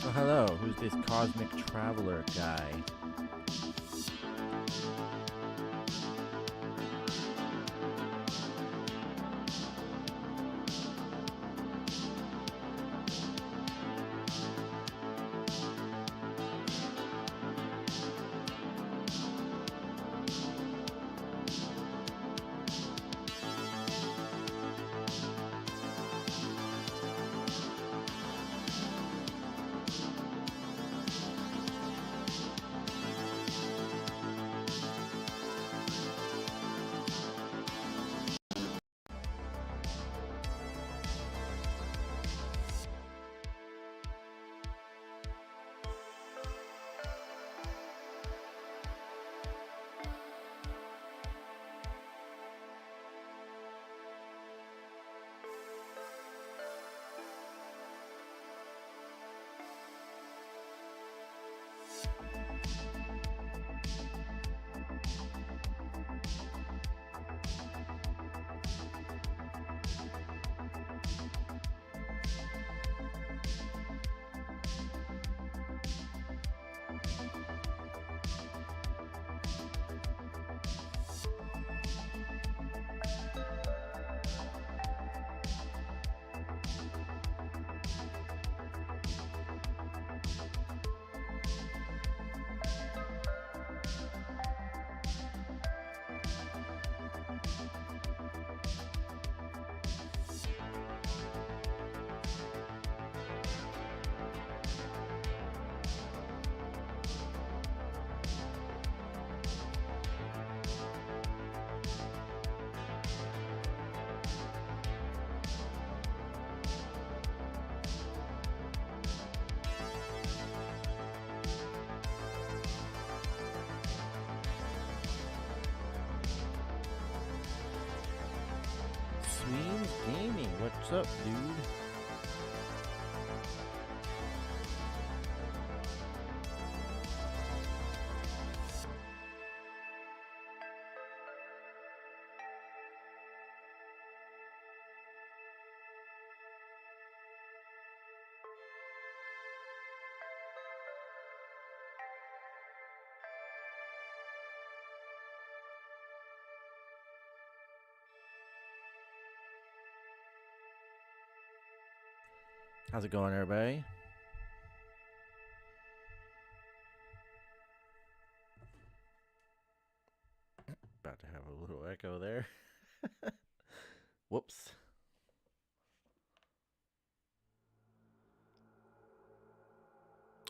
Oh, hello. Who's this cosmic traveler guy? Sweens Gaming, what's up, dude? How's it going, everybody? About to have a little echo there. Whoops.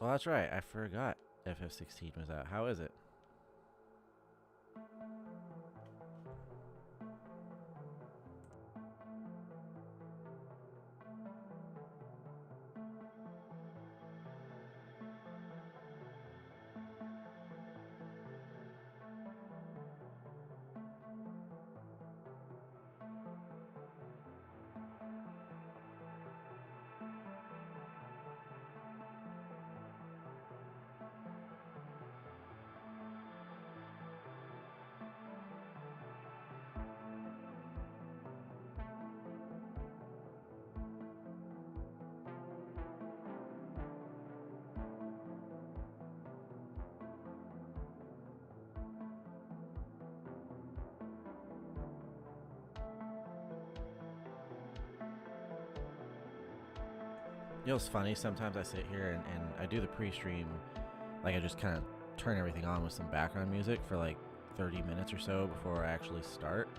Well, that's right. I forgot FF16 was out. How is it? You know, it's funny. Sometimes I sit here and I do the pre-stream, like I just kind of turn everything on with some background music for like 30 minutes or so before I actually start.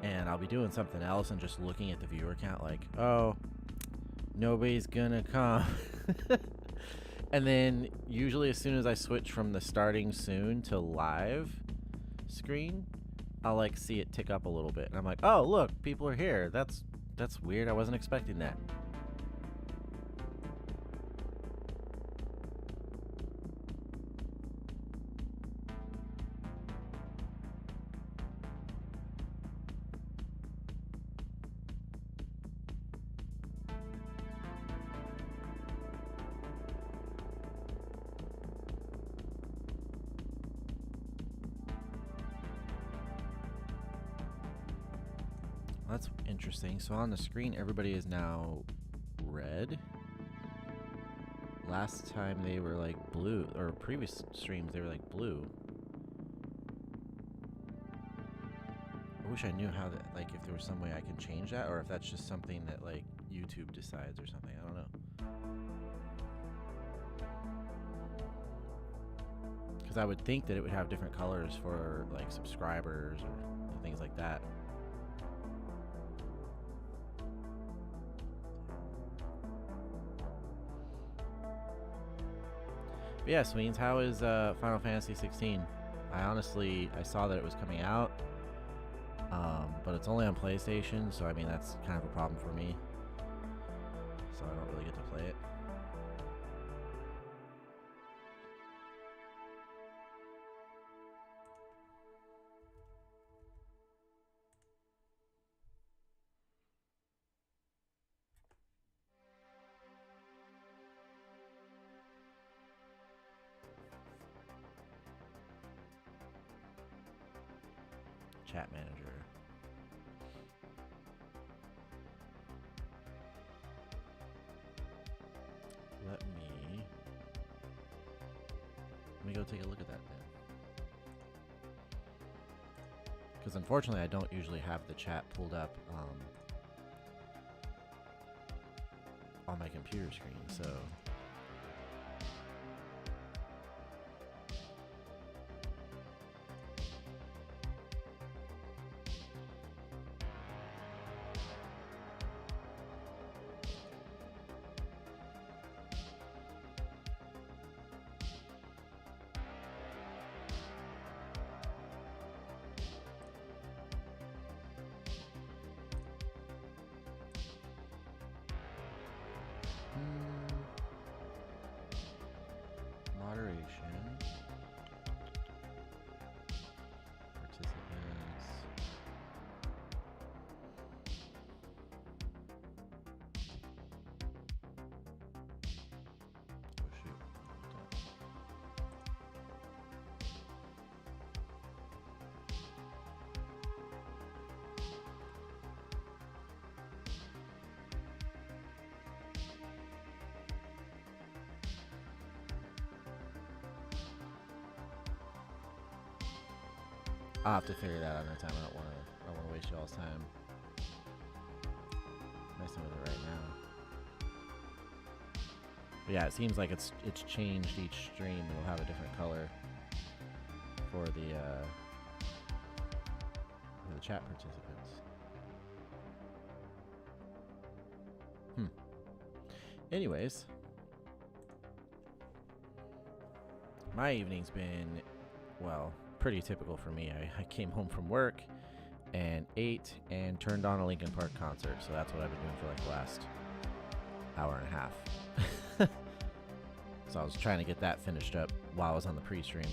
And I'll be doing something else and just looking at the viewer count like, oh, nobody's gonna come. And then usually as soon as I switch from the starting soon to live screen, I'll like see it tick up a little bit. And I'm like, oh, look, people are here. That's weird. I wasn't expecting that. That's interesting. So on the screen, everybody is now red. last time they were like blue, or previous streams they were like blue. I wish I knew how that, like, if there was some way I can change that, or if that's just something that like YouTube decides or something. I don't know. Because I would think that it would have different colors for like subscribers or things like that. But yeah, Sweens, how is Final Fantasy 16? I saw that it was coming out, but it's only on PlayStation, so I mean that's kind of a problem for me. So I don't really get to play it. Chat manager. Let me go take a look at that then. Because unfortunately I don't usually have the chat pulled up on my computer screen, so I'll have to figure that out another time. I don't want to waste y'all's time messing with it right now. But yeah, it seems like it's changed each stream. It'll have a different color for the chat participants. Anyways, my evening's been, well, pretty typical for me. I came home from work and ate and turned on a Linkin Park concert. So that's what I've been doing for like the last hour and a half. So I was trying to get that finished up while I was on the pre-stream.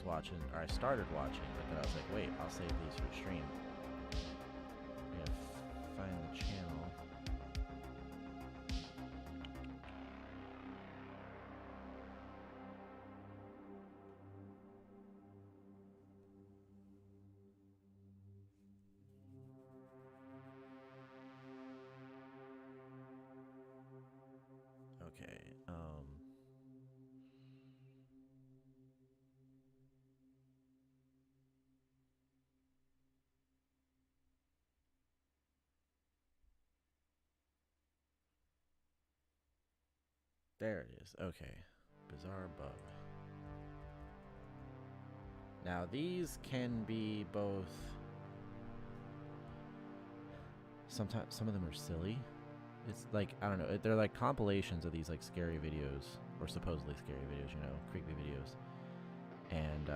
Watching, or I started watching, but then I was like, wait, I'll save these for the stream. I'm gonna find the channel. Okay, there it is. Okay. Bizarre bug. Now these can be both. Sometimes some of them are silly. It's like, I don't know, they're like compilations of these like scary videos, or supposedly scary videos, you know, creepy videos. And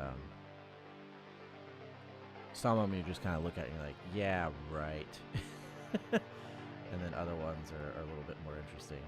some of them you just kind of look at and you're like, yeah, right. And then other ones are a little bit more interesting.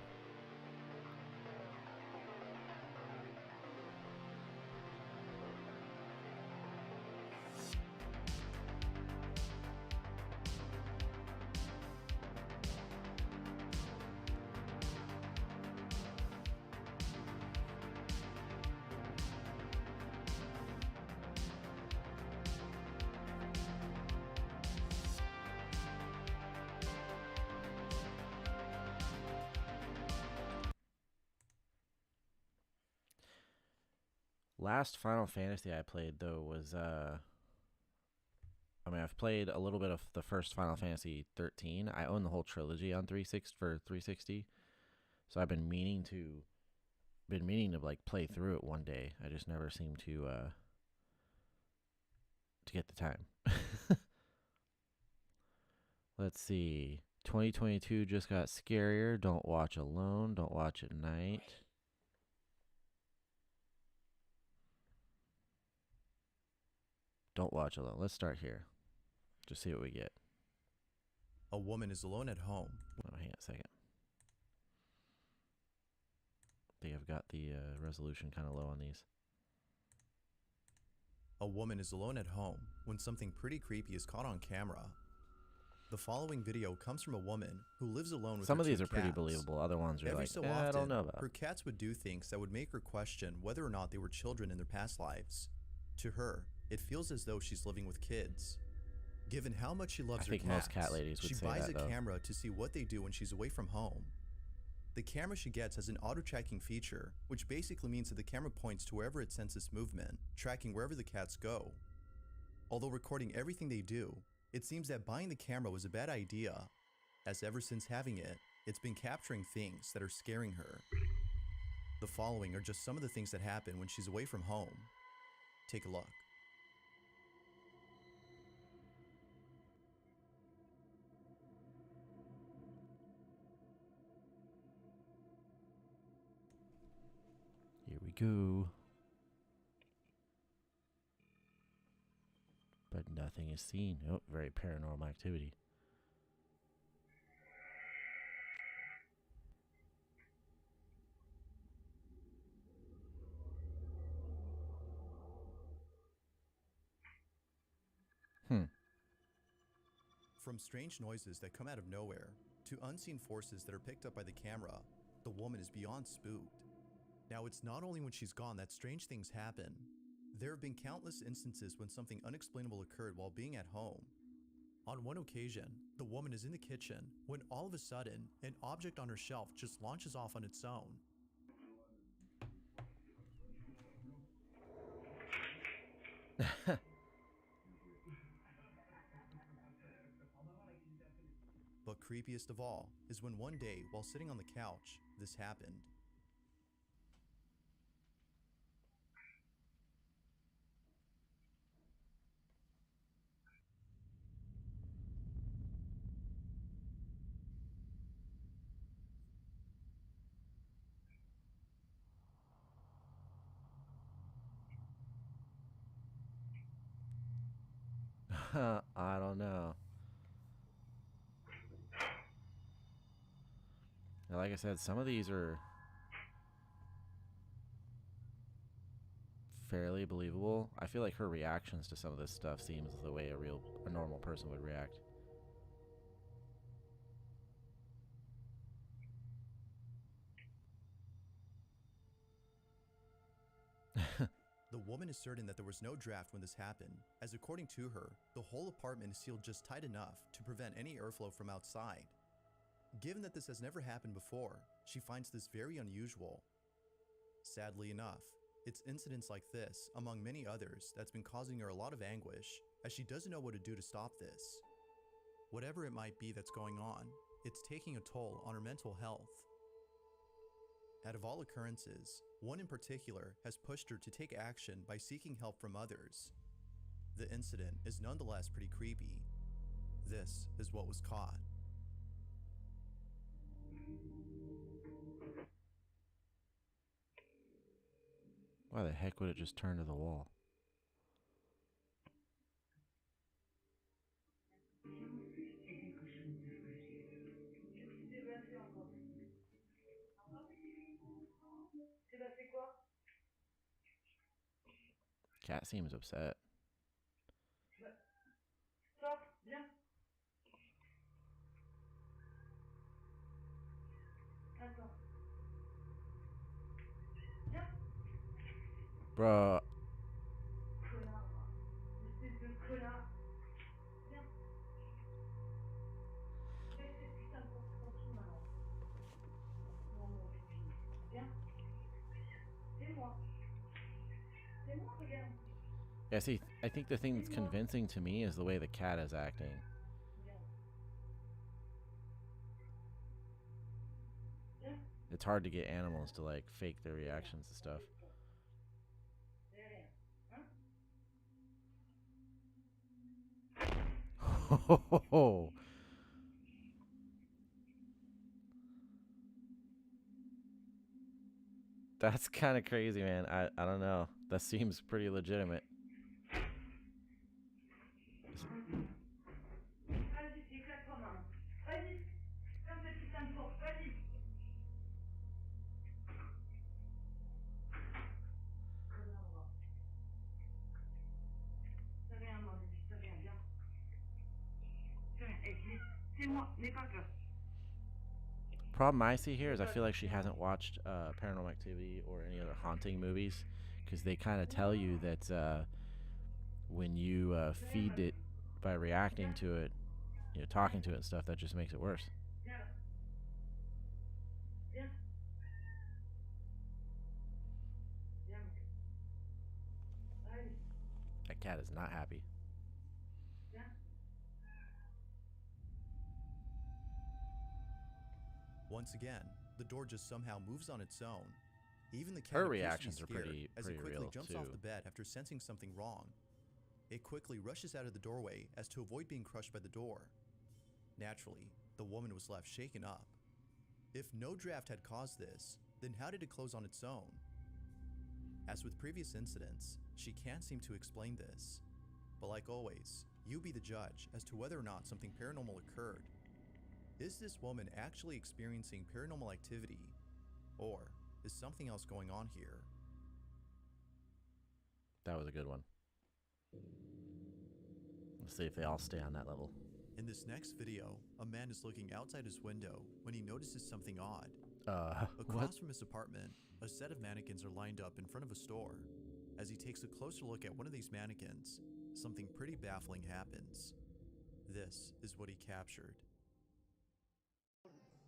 Last Final Fantasy I played though was I mean, I've played a little bit of the first Final Fantasy 13. I own the whole trilogy on 360 for 360, so I've been meaning to like play through it one day. I just never seem to get the time. Let's see. 2022 just got scarier. Don't watch alone. Don't watch at night. Don't watch alone. Let's start here. Just see what we get. A woman is alone at home. Oh, hang on a second. I think I've got the resolution kind of low on these. A woman is alone at home when something pretty creepy is caught on camera. The following video comes from a woman who lives alone with Some her of these two are pretty cats. believable. Other ones are Every like, so often, I don't know about. her cats would do things that would make her question whether or not they were children in their past lives. To her, it feels as though she's living with kids. Given how much she loves I her think cats, most cat ladies would she say buys that, a though. camera to see what they do when she's away from home. The camera she gets has an auto-tracking feature, which basically means that the camera points to wherever it senses movement, tracking wherever the cats go. Although recording everything they do, it seems that buying the camera was a bad idea, as ever since having it, it's been capturing things that are scaring her. The following are just some of the things that happen when she's away from home. Take a look. Here we go. But nothing is seen. Oh, very paranormal activity. From strange noises that come out of nowhere, to unseen forces that are picked up by the camera, the woman is beyond spooked. Now, it's not only when she's gone that strange things happen. There have been countless instances when something unexplainable occurred while being at home. On one occasion, the woman is in the kitchen when all of a sudden, an object on her shelf just launches off on its own. But creepiest of all is when one day, while sitting on the couch, this happened. I don't know. Now, like I said, some of these are fairly believable. I feel like her reactions to some of this stuff seems the way a normal person would react. The woman is certain that there was no draft when this happened, as according to her, the whole apartment is sealed just tight enough to prevent any airflow from outside. Given that this has never happened before, she finds this very unusual. Sadly enough, it's incidents like this, among many others, that's been causing her a lot of anguish, as she doesn't know what to do to stop this. Whatever it might be that's going on, it's taking a toll on her mental health. Out of all occurrences, one in particular has pushed her to take action by seeking help from others. The incident is nonetheless pretty creepy. This is what was caught. Why the heck would it just turn to the wall? Cat seems upset. Stop, viens. Attends. Viens. Bro, Connard. Espèce de connard. Viens. Laisse cette putain de porte tranquille maintenant. Non, non, Pépine. Viens. C'est moi. C'est moi, regarde. Yeah, see, I think the thing that's convincing to me is the way the cat is acting. Regarde. Viens. It's hard to get animals to like fake their reactions and stuff. C'est rien. Hein? That's kind of crazy, man. I don't know. That seems pretty legitimate. Vas-y, éclate-toi, maman. Vas-y. Fais un petit temps de force. Vas-y. Connard, va. C'est rien, mon bébé. C'est rien. Viens. C'est rien. Hey, c'est moi. N'aie pas peur. Problem I see here is I feel like she hasn't watched Paranormal Activity or any other haunting movies because they kind of tell you that when you feed it by reacting to it, you know, talking to it and stuff, that just makes it worse. Viens là. Viens. Viens, mon cœur. Allez. That cat is not happy. Viens. Once again, the door just somehow moves on its own. Even the cat Her appears to be reactions are scared pretty as it quickly real jumps too. off the bed after sensing something wrong. It quickly rushes out of the doorway as to avoid being crushed by the door. Naturally, the woman was left shaken up. If no draft had caused this, then how did it close on its own? As with previous incidents, she can't seem to explain this. But like always, you be the judge as to whether or not something paranormal occurred. Is this woman actually experiencing paranormal activity? Or is something else going on here? That was a good one. Let's see if they all stay on that level. In this next video, a man is looking outside his window when he notices something odd. What? Across from his apartment, a set of mannequins are lined up in front of a store. As he takes a closer look at one of these mannequins, something pretty baffling happens. This is what he captured.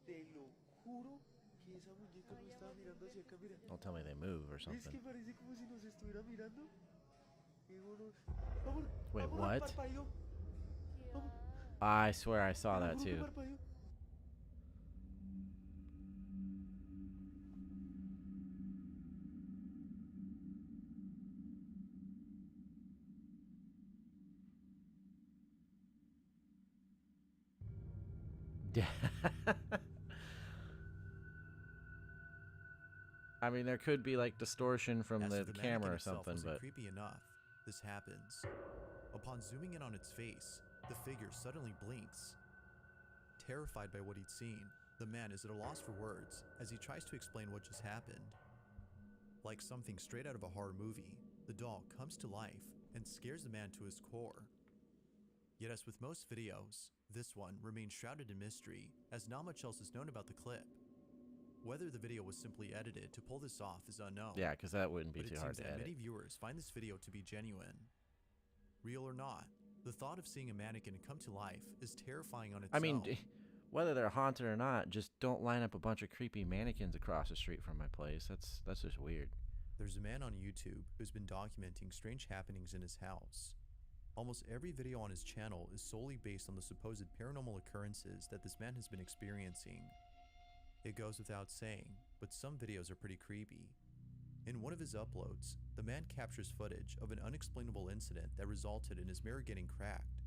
Te lo juro que esa muñeca me estaba mirando hacia acá, mira. Don't tell me they move or ¿Ves something. que parece como si nos estuviera mirando? Qué horror. Amor, Wait, amor, what? parpadeó. Amor, I swear I saw te lo that juro que too. parpadeó. I mean, there could be like distortion from As the for camera mannequin or itself something, wasn't but creepy enough, this happens. Upon zooming in on its face, the figure suddenly blinks. Terrified by what he'd seen, the man is at a loss for words as he tries to explain what just happened. Like something straight out of a horror movie, the doll comes to life and scares the man to his core. Yet as with most videos, this one remains shrouded in mystery as not much else is known about the clip. Whether the video was simply edited to pull this off is unknown. yeah, because that wouldn't be But too it hard seems to that edit. many viewers find this video to be genuine. Real or not, the thought of seeing a mannequin come to life is terrifying on its I mean, own. whether they're haunted or not, just don't line up a bunch of creepy mannequins across the street from my place. That's just weird. There's a man on YouTube who's been documenting strange happenings in his house. Almost every video on his channel is solely based on the supposed paranormal occurrences that this man has been experiencing. It goes without saying, but some videos are pretty creepy. In one of his uploads, the man captures footage of an unexplainable incident that resulted in his mirror getting cracked.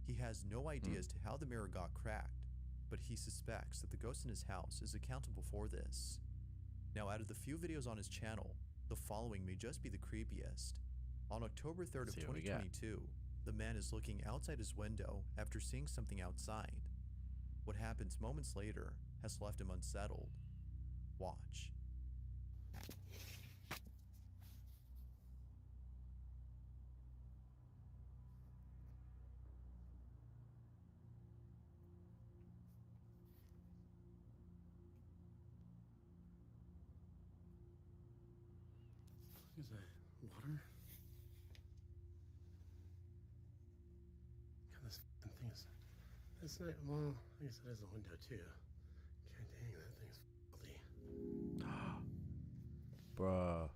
He has no idea as to how the mirror got cracked, but he suspects that the ghost in his house is accountable for this. Now, out of the few videos on his channel, the following may just be the creepiest. On October 3rd of See what we got. 2022, the man is looking outside his window after seeing something outside. What happens moments later has left him unsettled. Watch. Is that water? God, this f***ing thing is... That's not... Well, I guess it is a window, too. God dang, that thing's filthy. Bruh.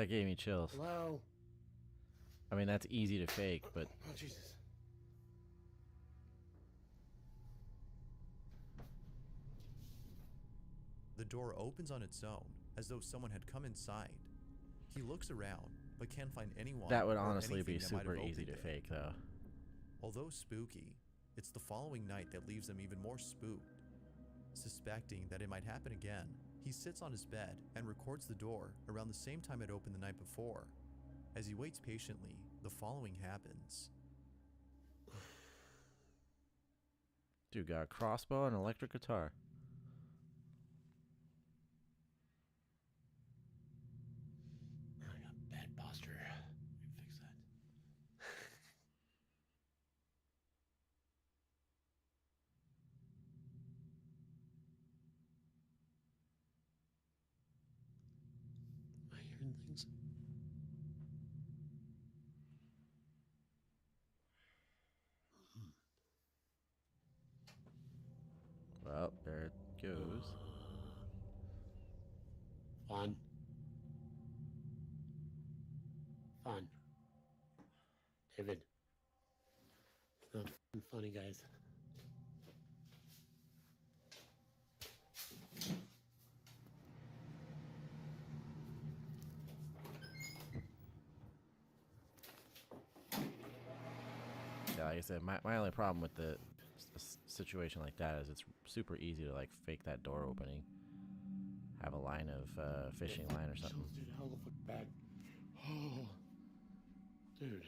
That gave me chills. Hello? I mean, that's easy to fake, but Oh, Jesus. The door opens on its own, as though someone had come inside. He looks around, but can't find anyone. that would or honestly be anything that might have super easy to opened it. fake, though. Although spooky, it's the following night that leaves him even more spooked. Suspecting that it might happen again, he sits on his bed and records the door around the same time it opened the night before. As he waits patiently, the following happens. Dude got a crossbow and an electric guitar. I got bad posture. Let me fix that. Am I hearing things? Well, there it goes. Fun. Fun. David. It's not funny, guys. Yeah, like I said, my only problem with the situation like that is it's super easy to like fake that door opening. Have a line of fishing line or something. Dude, hell of a bad. Oh, dude.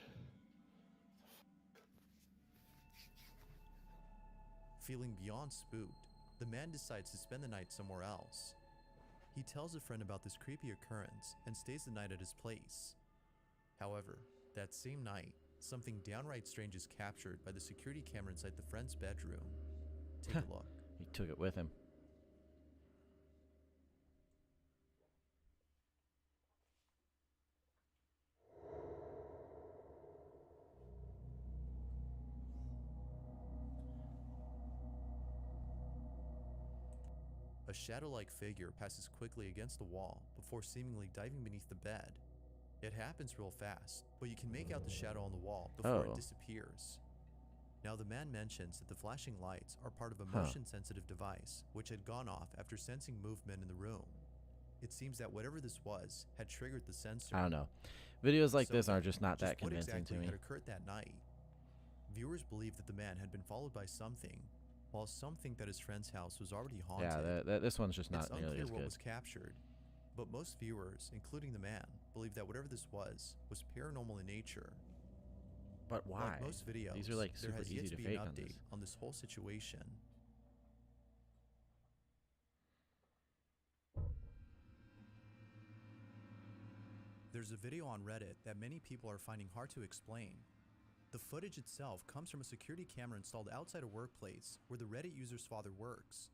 Feeling beyond spooked, the man decides to spend the night somewhere else. He tells a friend about this creepy occurrence and stays the night at his place. However, that same night, something downright strange is captured by the security camera inside the friend's bedroom. Take a look. He took it with him. A shadow-like figure passes quickly against the wall before seemingly diving beneath the bed. It happens real fast, but you can make out the shadow on the wall before it disappears. Now the man mentions that the flashing lights are part of a motion-sensitive device which had gone off after sensing movement in the room. It seems that whatever this was had triggered the sensor. I don't know. Videos like So this are just not that what convincing exactly to me. had occurred that night? Viewers believe that the man had been followed by something, while some think that his friend's house was already haunted. Yeah, this one's just not It's nearly unclear as what good. was captured, but most viewers, including the man, believe that whatever this was paranormal in nature. But why? Like most videos, These are like there super has yet easy to to be an fake on update this. on this whole situation. There's a video on Reddit that many people are finding hard to explain. The footage itself comes from a security camera installed outside a workplace where the Reddit user's father works.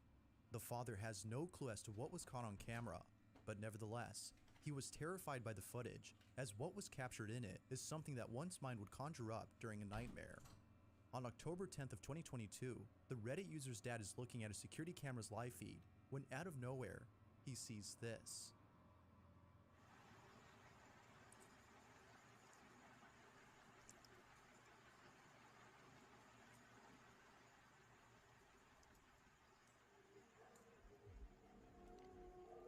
The father has no clue as to what was caught on camera, but nevertheless, he was terrified by the footage, as what was captured in it is something that one's mind would conjure up during a nightmare. On October 10th of 2022, the Reddit user's dad is looking at a security camera's live feed when out of nowhere, he sees this.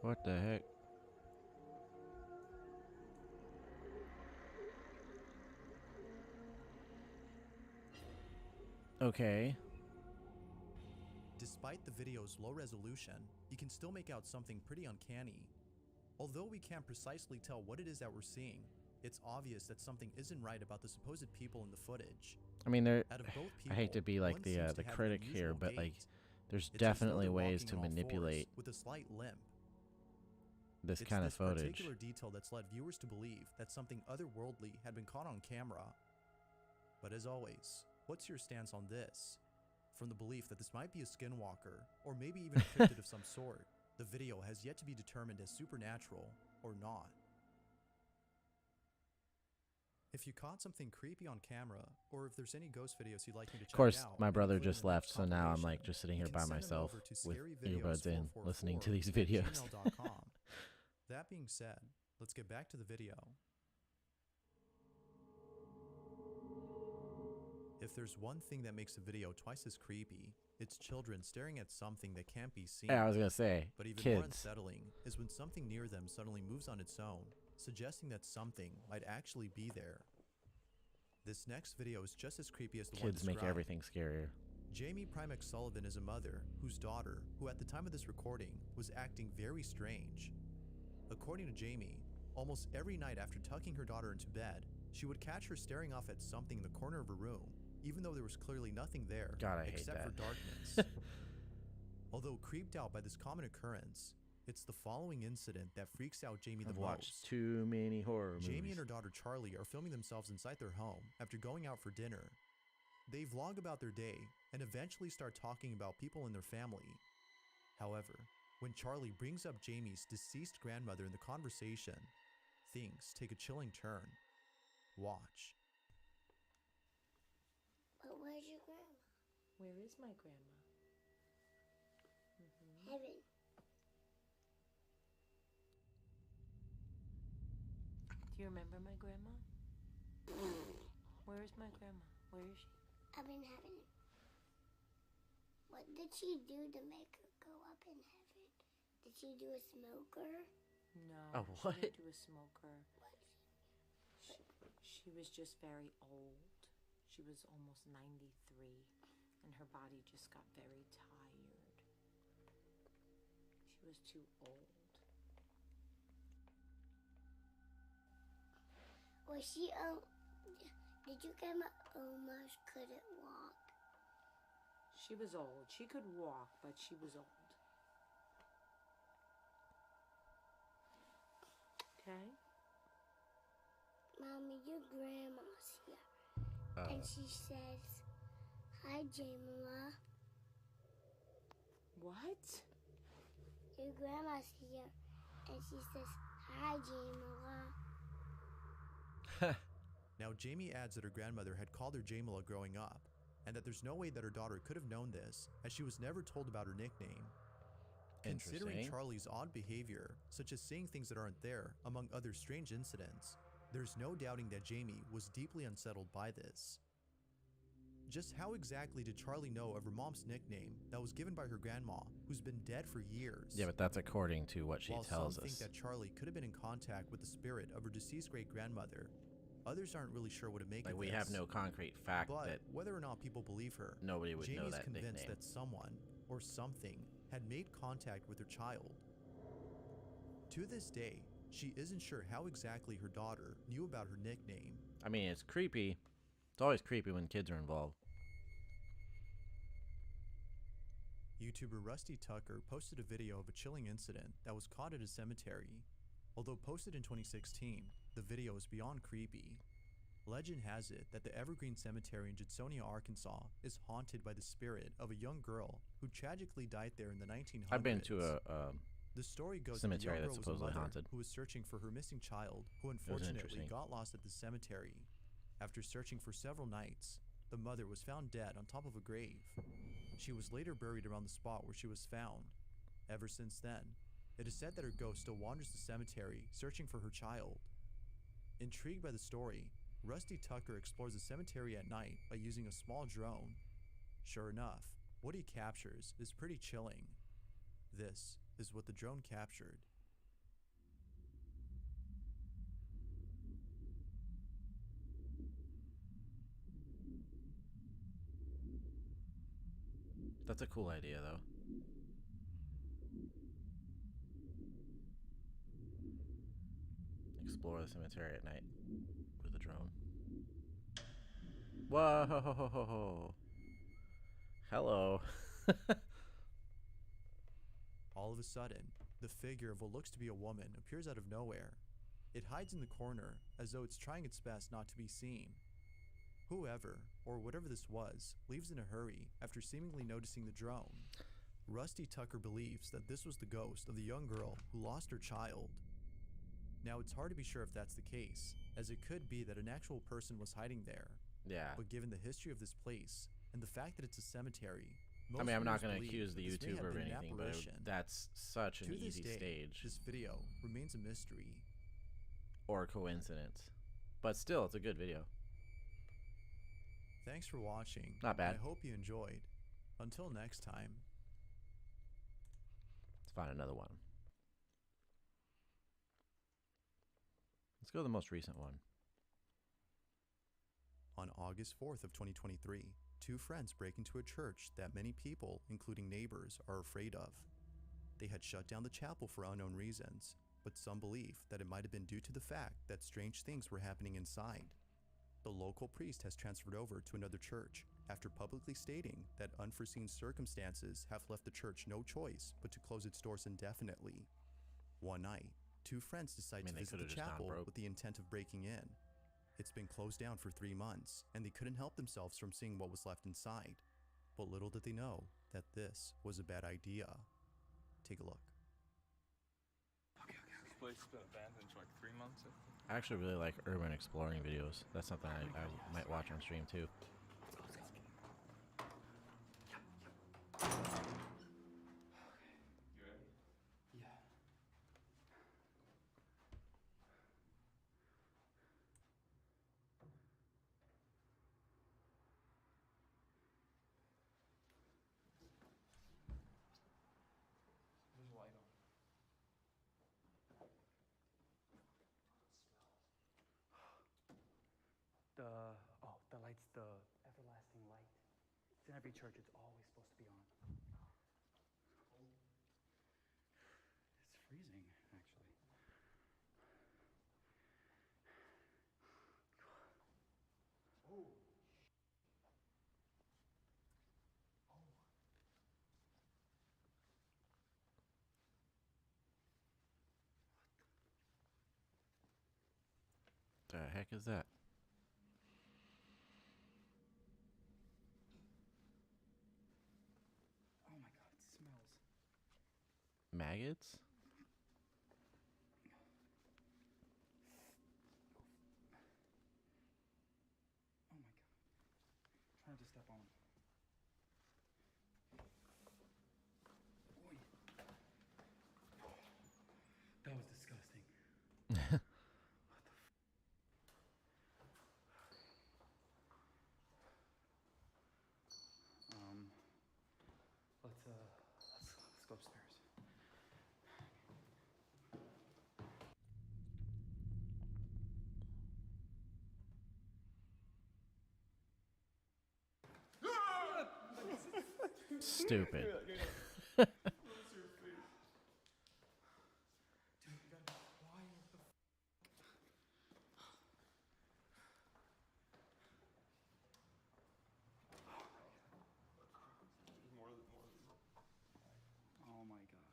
What the heck? Okay. Despite the video's low resolution, you can still make out something pretty uncanny. Although we can't precisely tell what it is that we're seeing, it's obvious that something isn't right about the supposed people in the footage. I mean, Out of both people, I hate to be like one the seems to the have an critic here, unusual but like, gait. there's It's as though definitely they're ways walking to on all fours manipulate with a slight limp. this It's kind of this footage. particular detail that's led viewers to believe that something otherworldly had been caught on camera. But as always, what's your stance on this? From the belief that this might be a skinwalker, or maybe even a cryptid of some sort, the video has yet to be determined as supernatural or not. If you caught something creepy on camera, or if there's any ghost videos you'd like me to check Of course, out, my and brother include in just the left, next so now I'm compilation, like just sitting you here can by send them myself over to with earbuds in, listening to these scaryvideos444 videos. @gmail.com. That being said, Let's get back to the video. If there's one thing that makes a video twice as creepy, it's children staring at something that can't be seen. Yeah, I was gonna say, But even more kids. unsettling is when something near them suddenly moves on its own, suggesting that something might actually be there. This next video is just as creepy as the one Kids make described. everything scarier. Jamie Primex Sullivan is a mother whose daughter, who at the time of this recording, was acting very strange. According to Jamie, almost every night after tucking her daughter into bed, she would catch her staring off at something in the corner of her room, even though there was clearly nothing there God, I hate except that. for darkness. Although creeped out by this common occurrence, it's the following incident that freaks out Jamie the I've most. watched too many horror movies. Jamie and her daughter Charlie are filming themselves inside their home after going out for dinner. They vlog about their day and eventually start talking about people in their family. However, when Charlie brings up Jamie's deceased grandmother in the conversation, things take a chilling turn. Watch. But where's your grandma? Where is my grandma? Heaven. Do you remember my grandma? Where is my grandma? Where is she? Up in heaven. What did she do to make her go up in heaven? Did she do a smoker? No. A what? She didn't do a smoker. What? She was just very old. She was almost 93, and her body just got very tired. She was too old. Was she did your grandma almost couldn't walk? She was old. She could walk, but she was old. Okay? Mommy, your grandma's here. And she says, "Hi, Jamila." What? Your grandma's here. And she says, "Hi, Jamila." Now, Jamie adds that her grandmother had called her Jamila growing up, and that there's no way that her daughter could have known this, as she was never told about her nickname. Considering Interesting. Charlie's odd behavior, such as saying things that aren't there, among other strange incidents, there's no doubting that Jamie was deeply unsettled by this. Just how exactly did Charlie know of her mom's nickname that was given by her grandma, who's been dead for years? Yeah, but that's according to what she While tells some us. think that Charlie could have been in contact with the spirit of her deceased great-grandmother, others aren't really sure what to make Like, of we this. have no concrete fact But that whether or not people believe her, nobody would know Jamie's that convinced nickname. that someone or something had made contact with her child. To this day, she isn't sure how exactly her daughter knew about her nickname. I mean, it's creepy. It's always creepy when kids are involved. YouTuber Rusty Tucker posted a video of a chilling incident that was caught at a cemetery. Although posted in 2016, the video is beyond creepy. Legend has it that the Evergreen Cemetery in Judsonia, Arkansas is haunted by the spirit of a young girl who tragically died there in the 1900s. I've been to a The story goes cemetery that the young that's girl was a supposedly mother haunted. who was searching for her missing child, who unfortunately interesting. got lost at the cemetery. After searching for several nights, the mother was found dead on top of a grave. She was later buried around the spot where she was found. Ever since then, it is said that her ghost still wanders the cemetery searching for her child. Intrigued by the story, Rusty Tucker explores the cemetery at night by using a small drone. Sure enough, what he captures is pretty chilling. This is what the drone captured. That's a cool idea, though. Explore the cemetery at night with a drone. Whoa! Hello. All of a sudden, the figure of what looks to be a woman appears out of nowhere. It hides in the corner as though it's trying its best not to be seen. Whoever, or whatever this was, leaves in a hurry after seemingly noticing the drone. Rusty Tucker believes that this was the ghost of the young girl who lost her child. Now, it's hard to be sure if that's the case, as it could be that an actual person was hiding there. Yeah. But given the history of this place, and the fact that it's a cemetery, I mean, I'm not going going to accuse the YouTuber of anything, but that's such an to this easy day, stage. this video remains a mystery. or coincidence. But still, it's a good video. Thanks for watching. Not bad. I hope you enjoyed. Until next time. Let's find another one. Let's go to the most recent one. On August 4th of 2023, two friends break into a church that many people, including neighbors, are afraid of. They had shut down the chapel for unknown reasons, but some believe that it might have been due to the fact that strange things were happening inside. The local priest has transferred over to another church after publicly stating that unforeseen circumstances have left the church no choice but to close its doors indefinitely. One night, two friends decide to visit the chapel with the intent of breaking in. It's been closed down for 3 months, and they couldn't help themselves from seeing what was left inside. But little did they know that this was a bad idea. Take a look. This place has been abandoned for like 3 months. I actually really like urban exploring videos. That's something I might watch on stream too. You ready? Yeah. There's a light on. The light's the everlasting light. It's in every church. It's always supposed to be on. It's freezing, actually. Oh. The heck is that? Oh my god, it smells. Maggots? Oh my god. Try not to step on them. Oy. That was disgusting. Let's go upstairs. Stupid. Oh my god.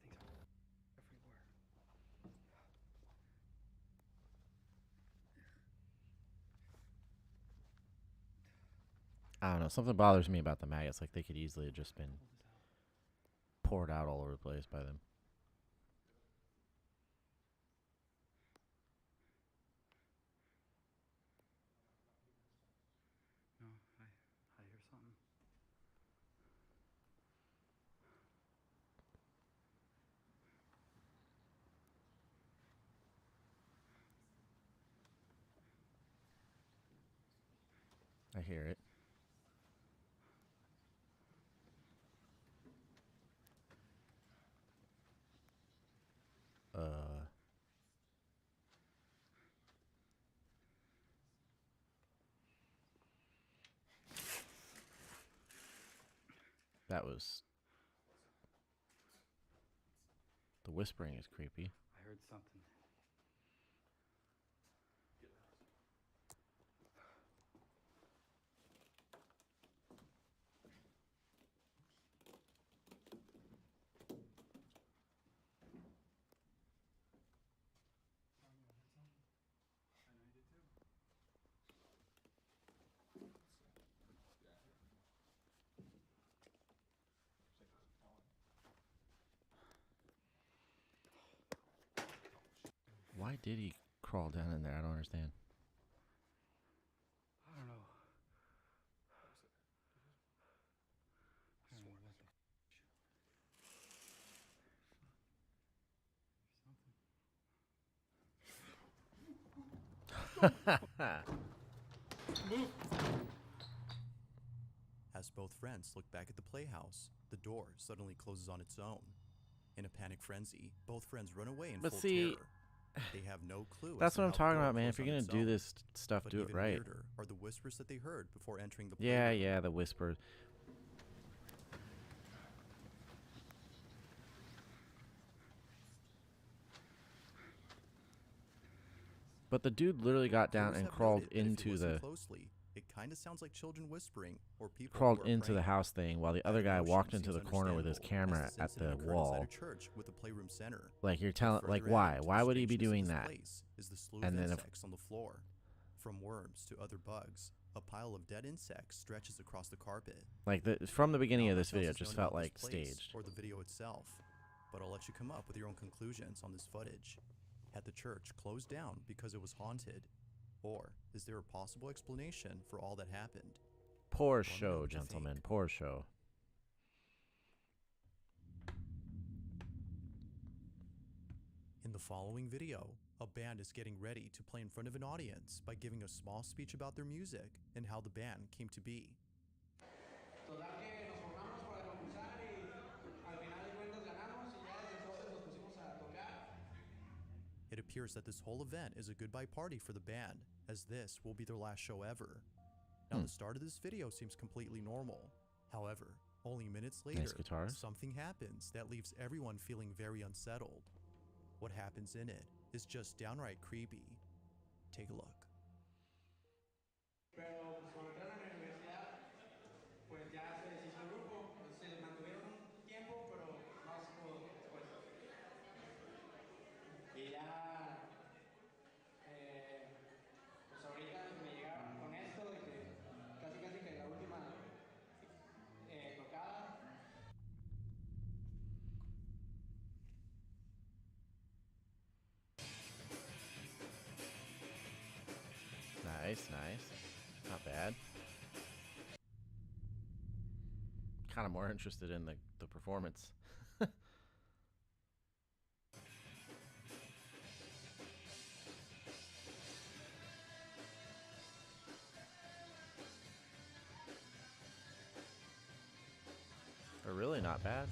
These things are everywhere. I don't know. Something bothers me about the maggots. Like they could easily have just been poured out all over the place by them. No, I hear something. I hear it. That was... The whispering is creepy. I heard something. Why did he crawl down in there? I don't understand. I don't know. I don't know what the something. As both friends look back at the playhouse, the door suddenly closes on its own. In a panic frenzy, both friends run away in But full see, terror. They have no clue. that's as to what I'm how the talking door about, man. If closed you're on gonna its do own. this stuff, But do it even right. weirder are the whispers that they heard before entering the Yeah, playroom. yeah, the whisper. But the dude literally got down Viewers and have crawled noted that if you into listen the closely, it kind of sounds like children whispering or people crawled who are into the praying. house thing while the That other guy notion walked into seems the corner with his understandable, camera as this at the incident occurred wall. inside a church with a playroom center. Like you're But telling, like further why? adding to Why the would he be strangeness of doing this that? place is the slew And of then if- insects on the floor. From worms to other bugs, a pile of dead insects stretches across the carpet. Like from the beginning Not of much this video, else it is just known felt about like this place staged. or the video itself, but I'll let you come up with your own conclusions on this footage. Had the church closed down because it was haunted, or is there a possible explanation for all that happened? Poor Let me know show, what you gentlemen. think. Poor show. In the following video, a band is getting ready to play in front of an audience by giving a small speech about their music and how the band came to be. Total que nos formamos para concursar y al final de cuentas ganamos y ya desde entonces nos pusimos a tocar. It appears that this whole event is a goodbye party for the band, as this will be their last show ever. Now the start of this video seems completely normal. However, only minutes later, Nice guitars. something happens that leaves everyone feeling very unsettled. What happens in it is just downright creepy. Take a look. Pero pues cuando entraron a la universidad, pues ya se deshizo el grupo, se mantuvieron un tiempo, pero no se pudo después. Y ya, pues ahorita me llegaron con esto de que casi que la última tocada. Nice, nice. Not bad. Kind of more interested in the performance. But really not bad.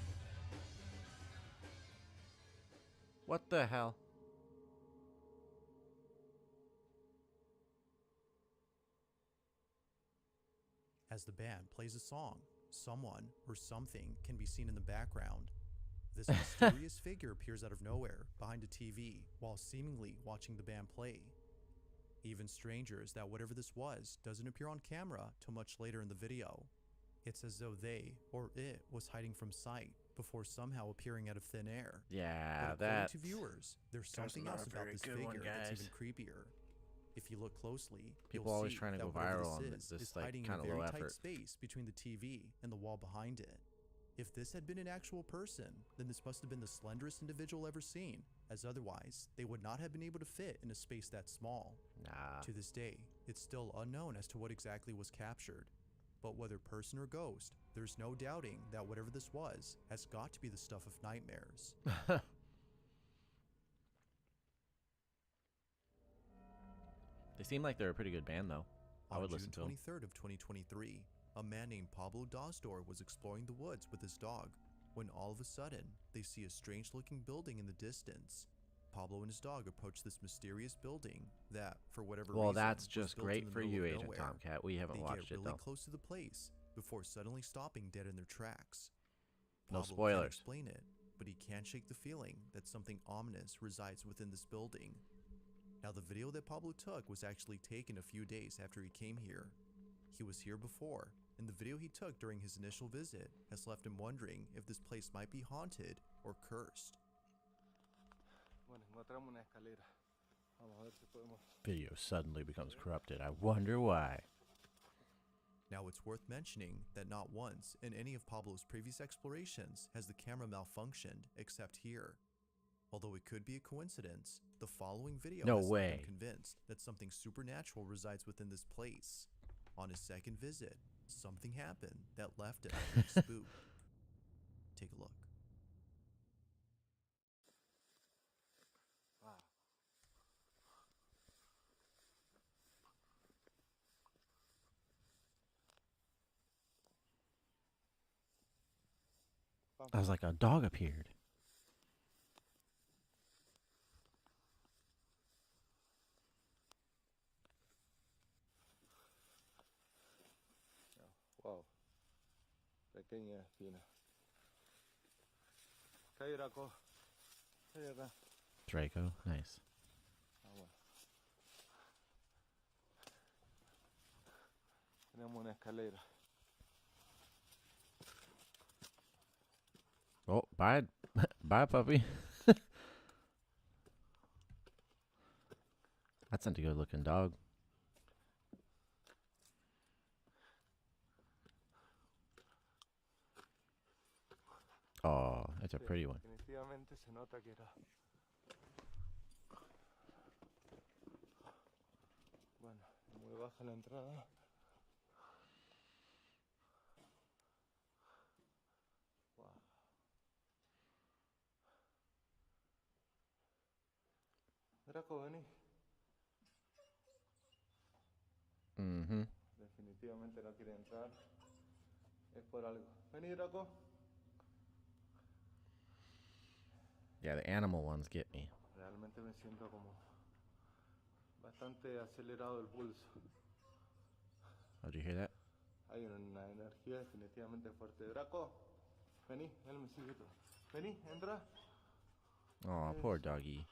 What the hell? As the band plays a song, someone or something can be seen in the background. This mysterious figure appears out of nowhere behind a TV while seemingly watching the band play. Even stranger is that whatever this was doesn't appear on camera till much later in the video. It's as though they or it was hiding from sight before somehow appearing out of thin air. Yeah, But according that's to viewers, there's that's something not else a about very this good one, figure that's guys. even creepier. If you look closely, People you'll always see trying to that go whatever viral on this this, is like, hiding in kinda a very low tight effort. space between the TV and the wall behind it. If this had been an actual person, then this must have been the slenderest individual ever seen, as otherwise, they would not have been able to fit in a space that small. nah. To this day, it's still unknown as to what exactly was captured. But whether person or ghost, there's no doubting that whatever this was has got to be the stuff of nightmares. They seem like they're a pretty good band, though. I On would June listen to them. 23rd of 2023, a man named Pablo Dosdor was exploring the woods with his dog when all of a sudden they see a strange-looking building in the distance. Pablo and his dog approach this mysterious building that, for whatever Well, reason, that's was just built in great the for middle you, of Agent nowhere. Tomcat. We haven't They watched get it, really though. close to the place before suddenly stopping dead in their tracks. No Pablo can't spoilers. explain it, but he can't shake the feeling that something ominous resides within this building. Now, the video that Pablo took was actually taken a few days after he came here. He was here before, and the video he took during his initial visit has left him wondering if this place might be haunted or cursed. Bueno, encontramos una escalera. Vamos a ver si podemos. Video suddenly becomes corrupted. I wonder why. Now, it's worth mentioning that not once in any of Pablo's previous explorations has the camera malfunctioned except here. Although it could be a coincidence, the following video No has left way. him convinced that something supernatural resides within this place. On his second visit, something happened that left him feeling spooked. Take a look. Wow. I was like, a dog appeared. Wow. Pequeña espina. ¿Qué hay, Draco? ¿Qué hay acá? Draco, nice. Ah, bueno. Tenemos una escalera. Oh, bye, bye, puppy. That's not a good-looking dog. Oh, that's a pretty one. Definitivamente se nota que era. Bueno, muy baja la entrada. Wow. Draco, vení. Mm-hmm. Definitivamente no quiere entrar. Es por algo. Vení, Draco. Yeah, the animal ones get me. Realmente me siento como bastante acelerado el pulso. Oh, did you hear that? Hay una energía definitivamente fuerte. Draco, vení, él me sigue todo. Vení, entra. Oh, poor doggy.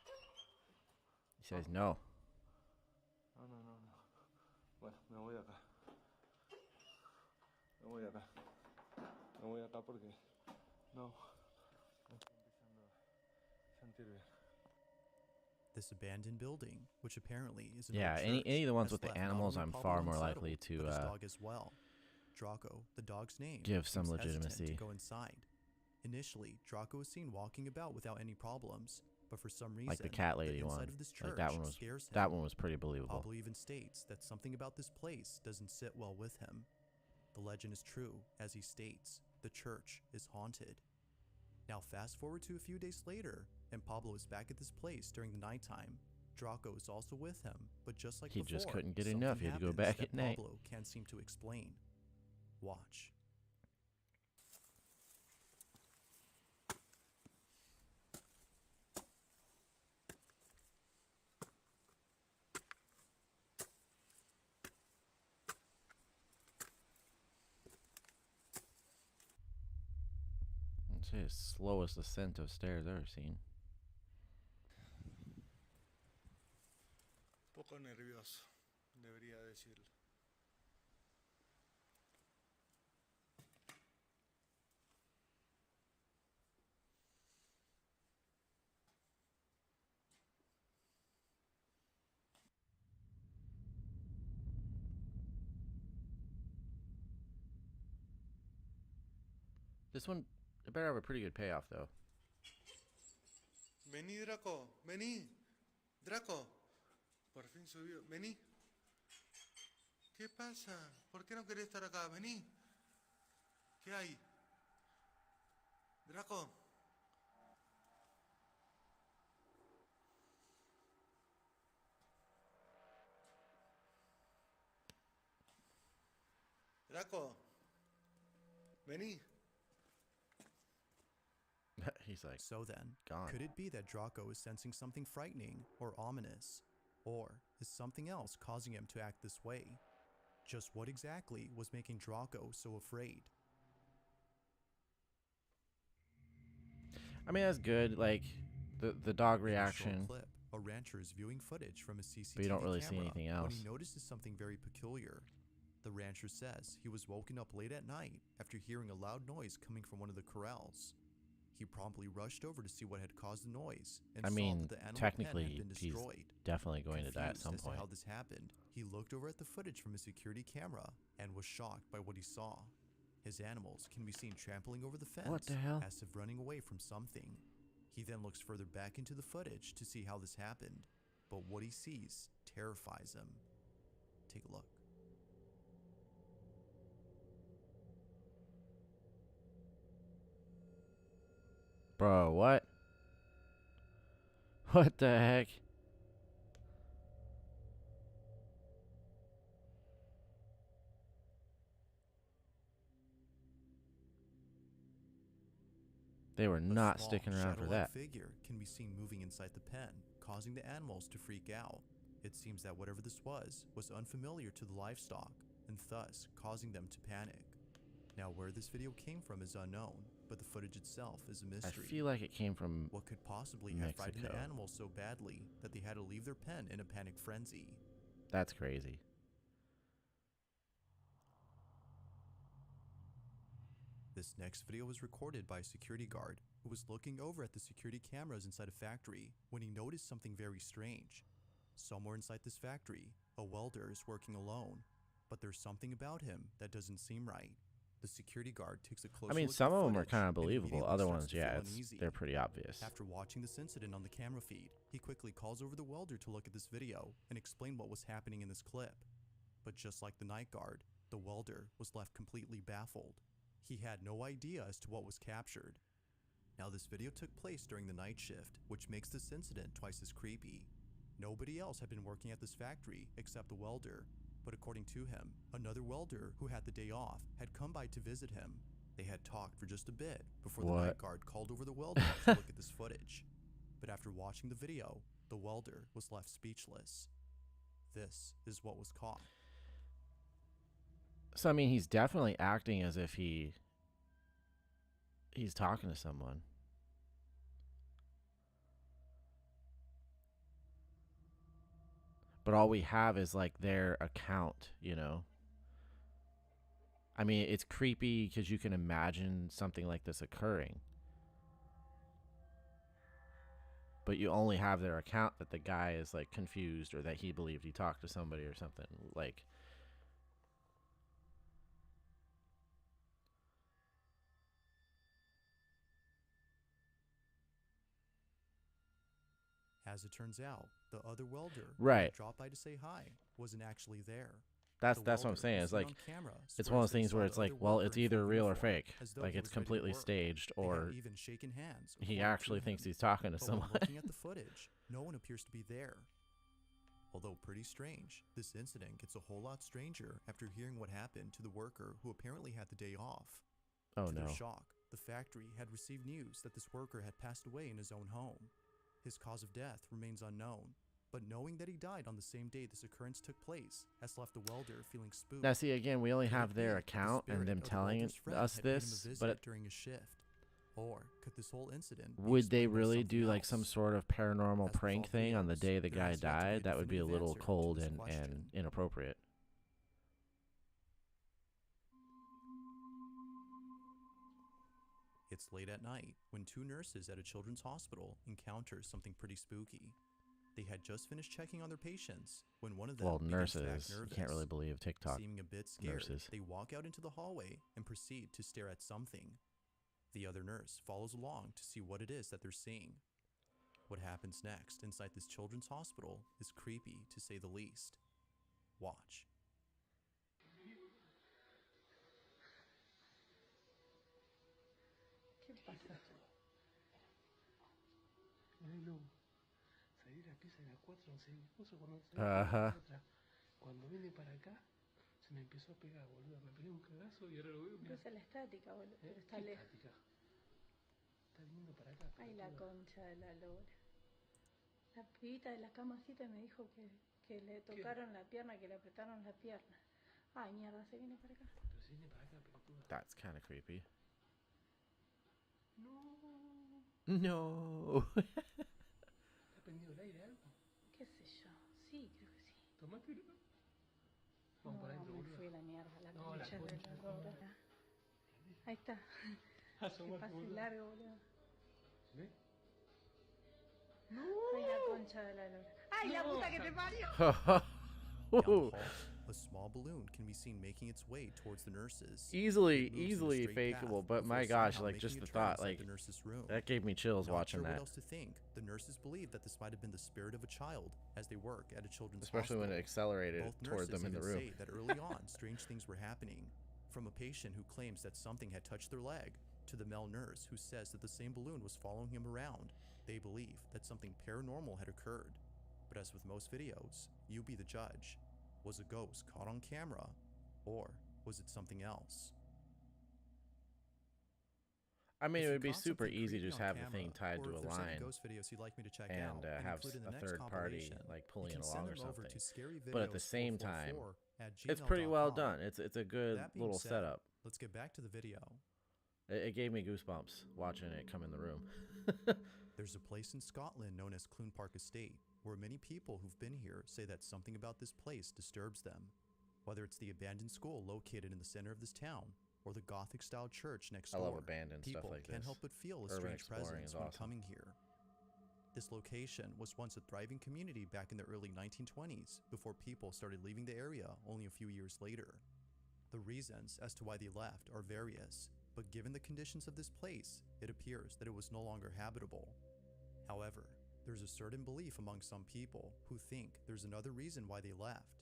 He says no. No. Bueno, me voy acá. Me voy acá porque no estoy empezando a sentir bien. This abandoned building, which apparently is an Yeah, old any church, of the ones has with the left not animals, only I'm Pablo far more unsettled, likely to but his dog as well. Draco, the dog's name, give some seems hesitant legitimacy. to go inside. Initially, Draco was seen walking about without any problems, but for some reason, Like the cat lady the inside one. of this church Like that one was scares him. that one was pretty believable. Pablo even states that something about this place doesn't sit well with him. The legend is true, as he states, the church is haunted. Now fast forward to a few days later, and Pablo is back at this place during the nighttime. Draco is also with him, but just like He before, just couldn't get something enough. He had to go happens back that at night. Pablo can't seem to explain. Watch. It's the slowest ascent of stairs I've ever seen. Poco nervioso, debería decirlo. This one, it better have a pretty good payoff, though. Vení, Draco, vení. Draco, por fin subió. Vení. ¿Qué pasa? ¿Por qué no querés estar acá? Vení. ¿Qué hay? Draco. Draco. Vení. He's like, So then, gone. could it be that Draco is sensing something frightening or ominous? Or is something else causing him to act this way? Just what exactly was making Draco so afraid? I mean, that's good. Like, the dog In a short reaction. clip, a rancher is viewing footage from his CCTV But you don't really see camera anything when else. he notices something very peculiar. The rancher says he was woken up late at night after hearing a loud noise coming from one of the corrals. He promptly rushed over to see what had caused the noise and I saw mean, that the animal technically, pen had been he's destroyed. definitely going to die at Confused some as to point. how this happened, he looked over at the footage from his security camera and was shocked by what he saw. His animals can be seen trampling over the fence What the hell? as if running away from something. He then looks further back into the footage to see how this happened, but what he sees terrifies him. Take a look. Bro, what? What the heck? They were A not small, sticking around for shadow-like that. figure can be seen moving inside the pen, causing the animals to freak out. It seems that whatever this was unfamiliar to the livestock, and thus causing them to panic. Now, where this video came from is unknown, but the footage itself is a mystery. I feel like it came from What could possibly Mexico. have frightened the animals so badly that they had to leave their pen in a panic frenzy? That's crazy. This next video was recorded by a security guard who was looking over at the security cameras inside a factory when he noticed something very strange. Somewhere inside this factory, a welder is working alone, but there's something about him that doesn't seem right. The security guard takes a closer I mean, look at some the of them are footage kind of and believable. immediately Other starts ones, to yeah, feel it's uneasy. they're pretty obvious. After watching this incident on the camera feed, he quickly calls over the welder to look at this video and explain what was happening in this clip. But just like the night guard, the welder was left completely baffled. He had no idea as to what was captured. Now, this video took place during the night shift, which makes this incident twice as creepy. Nobody else had been working at this factory except the welder, but according to him, another welder who had the day off had come by to visit him. They had talked for just a bit before the night guard called over the welder to look at this footage. But after watching the video, the welder was left speechless. This is what was caught. So I mean, he's definitely acting as if he's talking to someone. But all we have is like their account, you know. I mean, it's creepy because you can imagine something like this occurring. But you only have their account that the guy is like confused or that he believed he talked to somebody or something. Like, As it turns out, the other welder Right. who dropped by to say hi wasn't actually there. that's The what I'm welder, saying. who's It's seen like on camera, it's swears one of those that he things where saw it's the like, other well, welder it's in either full real or uniform, fake. as though Like he it's was ready to completely work. staged, They had or even shaken hands. he according actually to thinks him. he's talking to But when someone. looking at the footage, no one appears to be there. Although pretty strange, this incident gets a whole lot stranger after hearing what happened to the worker who apparently had the day off. Oh To no. their shock, the factory had received news that this worker had passed away in his own home. His cause of death remains unknown, but knowing that he died on the same day this occurrence took place has left the welder feeling spooked. Now see, again, we only Could it have be their that the account and spirit them of the telling welder's friend us had paid him a this, visit but during his shift? Or could this whole incident be would they explained by really something do like some else? sort of paranormal As with prank all thing on the videos, day the there guy has yet to be a died? That would be a definitive little answer to cold this and question. inappropriate. It's late at night when two nurses at a children's hospital encounter something pretty spooky. They had just finished checking on their patients when one of them Well, begins to act nurses, you nervous. can't really believe TikTok Seeming a bit scared, nurses. they walk out into the hallway and proceed to stare at something. The other nurse follows along to see what it is that they're seeing. What happens next inside this children's hospital is creepy to say the least. Watch. ¿Qué pasa? Bueno, salir a pieza de las 4 no sé, puso cuando se Ajá. Cuando vine para acá, se me empezó a pegar, boludo. Me pegué un cagazo y ahora lo veo. Esa es la estática, boludo. Pero está ¿Qué lejos. estática? Está viniendo para acá. Ay, la concha de la lora. La pibita de la camacita me dijo que le tocaron la pierna, que le apretaron la pierna. Ay, mierda, se viene para acá. Pero se viene para acá, pelotuda. That's kind of creepy. No. No. ¿Está prendido el aire algo? ¿Qué sé yo? Sí, creo que sí. Tomátelo. Vamos No, para adentro, me boludo. fui a la mierda, la No, la concha de concha la de lora. Ahí está. Que Asomate, pase boludo. largo, boludo. ¿Se ve? Ay, la concha de la lora. ¡Ay, la puta que te parió! Down the Woo. hall, a small balloon can be seen making its way towards the nurses. Easily It moves in a easily straight path fakeable, but before my gosh, somehow like just making the a turn thought, inside like the nurse's room. that gave me chills Not watching sure what that. else to think. The nurses believe that this might have been the spirit of a child as they work at a children's Especially when it hospital. accelerated Both toward nurses them in the even room. say that early on, strange things were happening. From a patient who claims that something had touched their leg, to the male nurse who says that the same balloon was following him around. They believe that something paranormal had occurred. But as with most videos, you be the judge. Was a ghost caught on camera, or was it something else? I mean, If it you would be caught super something easy to creepy just on have the camera, thing tied or to if a there's any line ghost videos you'd like me to check and out and have include in the a next third party compilation, like you pulling can it send along or them over something. to But at the same time, it's scaryvideos444@gmail.com. pretty well done. It's a good That being little said, setup. let's get back to the video. It gave me goosebumps watching it come in the room. There's a place in Scotland known as Clune Park Estate, where many people who've been here say that something about this place disturbs them. Whether it's the abandoned school located in the center of this town, or the Gothic-style church next I door, love abandoned stuff people like can't this. help but feel a Urban strange exploring presence is when awesome. coming here. This location was once a thriving community back in the early 1920s, before people started leaving the area only a few years later. The reasons as to why they left are various, but given the conditions of this place, it appears that it was no longer habitable. However, there's a certain belief among some people who think there's another reason why they left.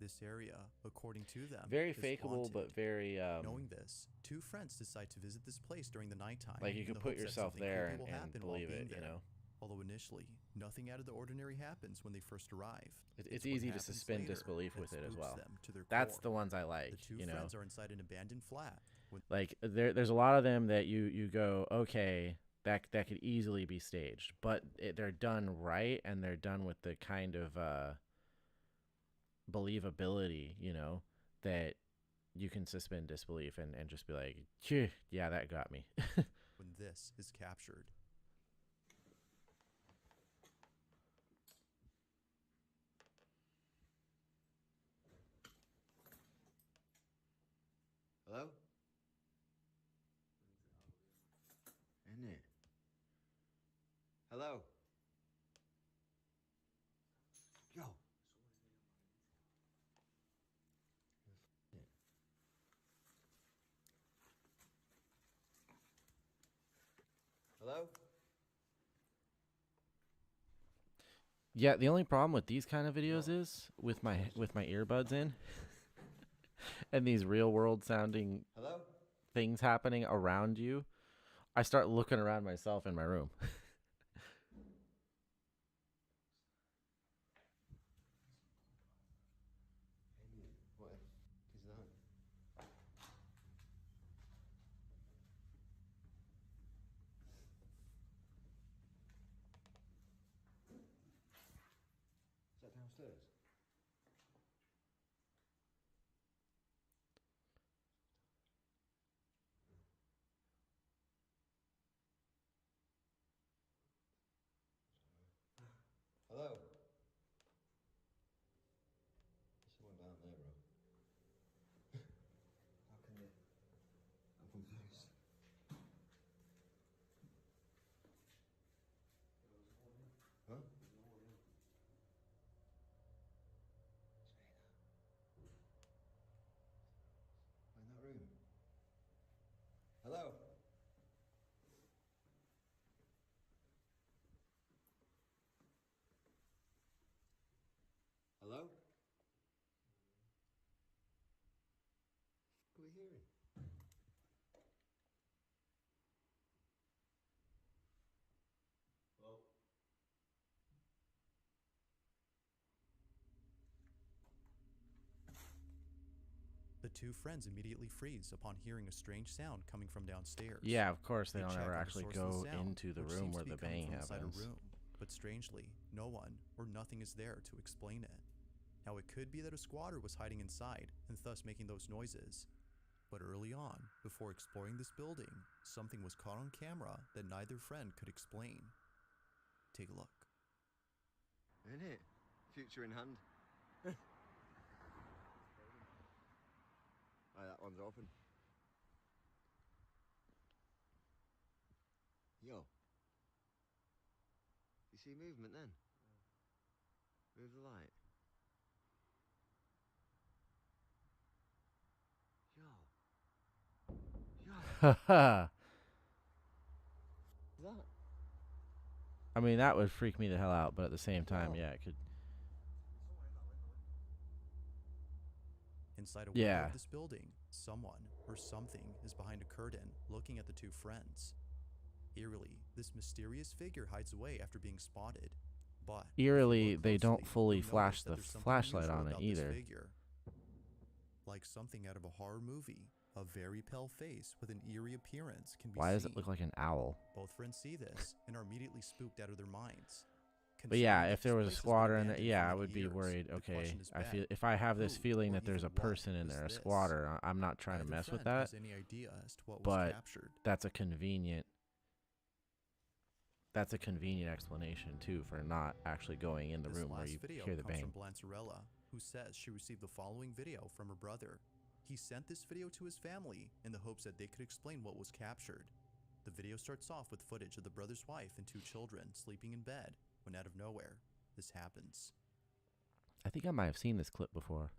This area, according to them, Very is fakeable, haunted. but very Knowing this, two friends decide to visit this place during the nighttime. like you in can the put hopes that yourself something there creepy will and happen while believe being it, you there. know. Although initially, nothing out of the ordinary happens when they first arrive. It's what easy to happens suspend later disbelief that with it as spooks well. them to their That's core. the ones I like, The two you know. friends are inside an abandoned flat. Like there's a lot of them that you go, okay, that could easily be staged, but they're done right, and they're done with the kind of believability, you know, that you can suspend disbelief and just be like, phew, yeah, that got me. when this is captured. Hello? Isn't it? Hello? Yo. Hello? Yeah, the only problem with these kind of videos is with my earbuds in and these real world sounding Hello? things happening around you, I start looking around myself in my room. What is that? Is that downstairs? Hello? There's someone down there, bro. How can they? I'm confused. Huh? In that room. Hello? Hello? What are we hearing? Hello? The two friends immediately freeze upon hearing a strange sound coming from downstairs. Yeah, of course they don't check ever on the actually source of the go sound, into the which room seems where to the be coming bang from inside happens. a room, but strangely, no one or nothing is there to explain it. Now it could be that a squatter was hiding inside and thus making those noises. But early on, before exploring this building, something was caught on camera that neither friend could explain. Take a look. Isn't it? Future in hand. Aye, that one's open. Yo. You see movement then? Move the light. Yo. Haha. That? I mean, that would freak me the hell out, but at the same time, yeah, it could. Inside a window of this building, someone or something is behind a curtain looking at the two friends. Eerily, this mysterious figure hides away after being spotted. But Eerily, they don't fully you'll flash notice that the there's something flashlight unusual on it about this either. figure. Like something out of a horror movie, A very pale face with an eerie appearance can be Why seen. does it look like an owl? Both friends see this and are immediately spooked out of their minds. But yeah, Considering if that there this was a place has been squatter in there, abandoned yeah, for I many would be years, worried. the Okay, question is then, if I have this who feeling or that there's a even what person in was there, a this? squatter, I'm not trying to Neither mess with friend that. has any idea as to what was But captured. that's a convenient. That's a convenient explanation too for not actually going in the This room where last you video hear the comes bang. from Blancerella, who says she received the following video from her brother. He sent this video to his family in the hopes that they could explain what was captured. The video starts off with footage of the brother's wife and 2 children sleeping in bed when out of nowhere, this happens. I think I might have seen this clip before.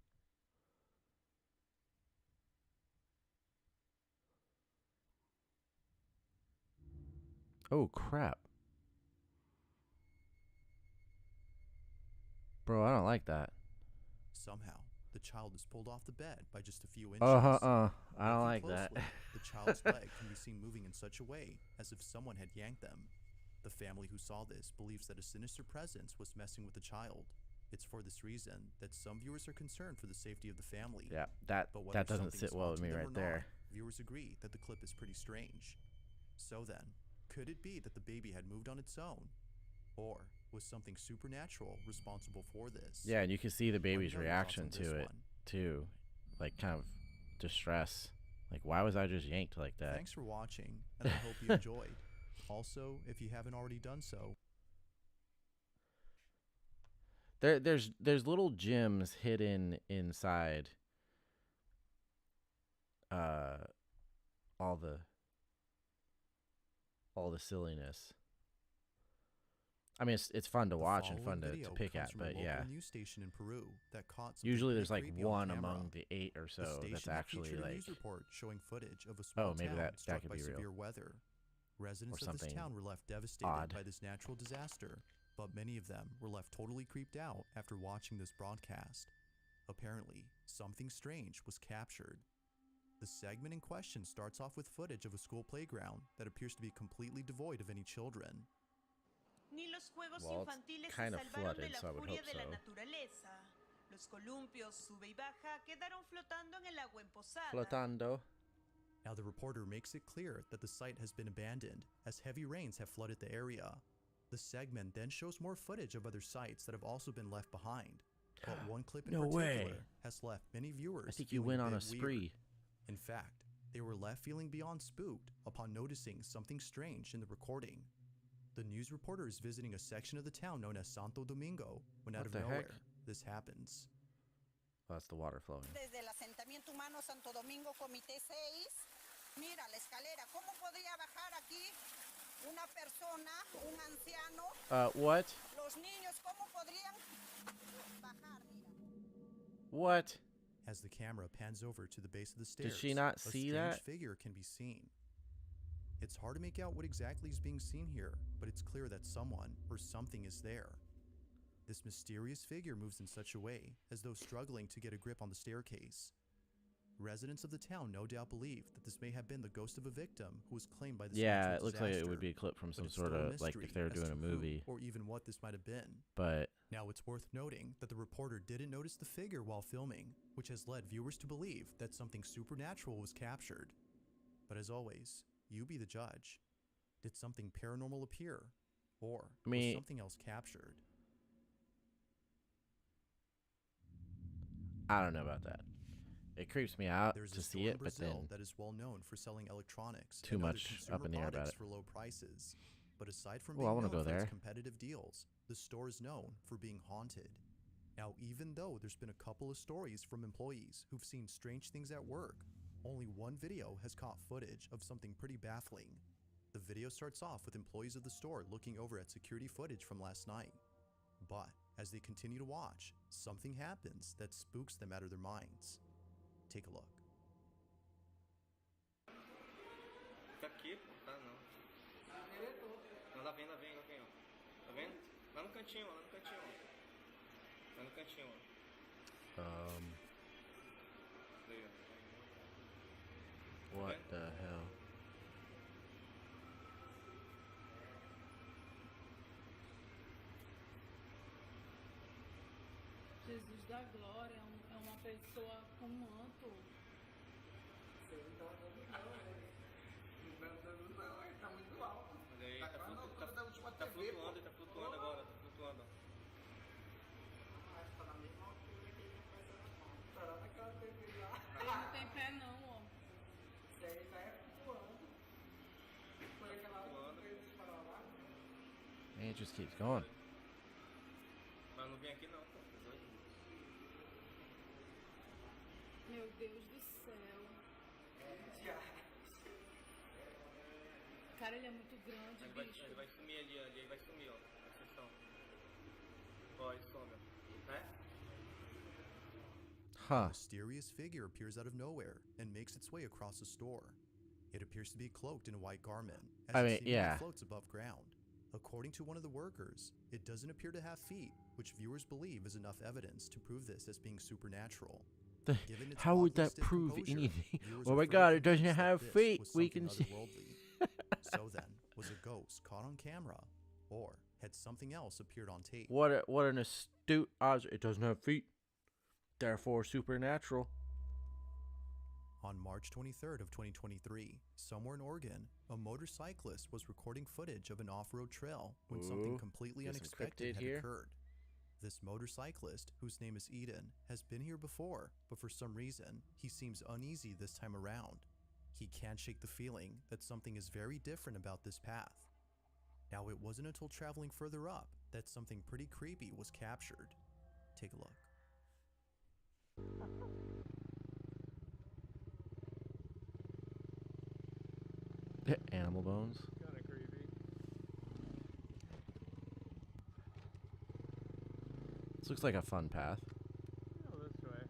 Oh crap. Bro, I don't like that. Somehow, the child is pulled off the bed by just a few inches. I don't like Looking that. closely, the child's leg can be seen moving in such a way as if someone had yanked them. The family who saw this believes that a sinister presence was messing with the child. It's for this reason that some viewers are concerned for the safety of the family. Yeah, that But doesn't sit well with me right there. Viewers agree that the clip is pretty strange. So then, could it be that the baby had moved on its own? Or was something supernatural responsible for this? Yeah, and you can see the baby's know your thoughts reaction on to this it one. too. Like kind of distress. Like why was I just yanked like that? Thanks for watching, and I hope you enjoyed. Also, if you haven't already done so, There's little gems hidden inside all the silliness. I mean, it's fun to watch and fun to pick at, but yeah. News station in Peru that caught something Usually there's pretty like creepy on one camera. among the 8 or so The station that's had actually featured a like news report showing footage of a small maybe town that struck could by be real. severe weather. Residents Or of this something town were left devastated odd. by this natural disaster, but many of them were left totally creeped out after watching this broadcast. Apparently, something strange was captured. The segment in question starts off with footage of a school playground that appears to be completely devoid of any children. Ni los juegos Well, it's infantiles se kind of salvaron flooded, de la so I would furia hope de la so. naturaleza. Los columpios sube y baja quedaron flotando en el agua emposada. Flotando. Now the reporter makes it clear that the site has been abandoned as heavy rains have flooded the area. The segment then shows more footage of other sites that have also been left behind. But one clip in No particular way. has left many viewers I think you feeling went on a bit weird. spree. In fact, they were left feeling beyond spooked upon noticing something strange in the recording. The news reporter is visiting a section of the town known as Santo Domingo when out What of the heck? nowhere, this happens. Oh, that's the water flowing. Desde el asentamiento humano Santo Domingo, Comité 6. Mira la escalera. ¿Cómo podría bajar aquí una persona, un anciano? What? Los niños, ¿cómo podrían bajar? Mira. What? As the camera pans over to the base of the stairs, Did she not a see strange that? figure can be seen. It's hard to make out what exactly is being seen here, but it's clear that someone or something is there. This mysterious figure moves in such a way as though struggling to get a grip on the staircase. Residents of the town no doubt believe that this may have been the ghost of a victim who was claimed by this Yeah, natural it looks like it disaster, would be a clip from but some it's sort still a of like mystery if they were as doing to a who movie. or even what this might have been. But Now it's worth noting that the reporter didn't notice the figure while filming, which has led viewers to believe that something supernatural was captured. But as always, you be the judge. Did something paranormal appear? Or was something else captured? I don't know about that. It creeps me out There's to a see store it, in but then Brazil that is well known for selling electronics too and other much consumer up in the air about products it. for low prices. But aside from Oh, I being wanna known go for its there. competitive deals, the store is known for being haunted. Now, even though there's been a couple of stories from employees who've seen strange things at work, only one video has caught footage of something pretty baffling. The video starts off with employees of the store looking over at security footage from last night. But as they continue to watch, something happens that spooks them out of their minds. Take a look. Fica aqui, pô, tá não. Não, lá vem, ó. Tá vendo? Lá no cantinho, ó. Lá no cantinho, ó. Daí, ó. What the hell? Jesus da glória é uma pessoa com manto. Tá flutuando, tá flutuando agora, tá flutuando. Ele não tem pé não, ó. Isso aí já é flutuando. Foi aquela hora que fez esse farol lá. And it just keeps going. Mas não vem aqui não, pô. Meu Deus do céu. Cara, ele é muito grande, bicho. Ele vai sumir ali, ele vai sumir, ó. A seção. Ó, ele some, né? A mysterious figure appears out of nowhere and makes its way across the store. It appears to be cloaked in a white garment, as it seemingly floats above ground. According to one of the workers, it doesn't appear to have feet, which viewers believe is enough evidence to prove this as being supernatural. How would that prove anything? Oh my god, it doesn't have feet. We can see. So then, was a ghost caught on camera, or had something else appeared on tape? What an astute odds. It doesn't have feet. Therefore supernatural. On March 23rd of 2023, somewhere in Oregon, a motorcyclist was recording footage of an off-road trail when something completely unexpected had occurred. This motorcyclist, whose name is Eden, has been here before, but for some reason, he seems uneasy this time around. He can't shake the feeling that something is very different about this path. Now, it wasn't until traveling further up that something pretty creepy was captured. Take a look. Animal bones. Kind of creepy. This looks like a fun path. Oh, this way.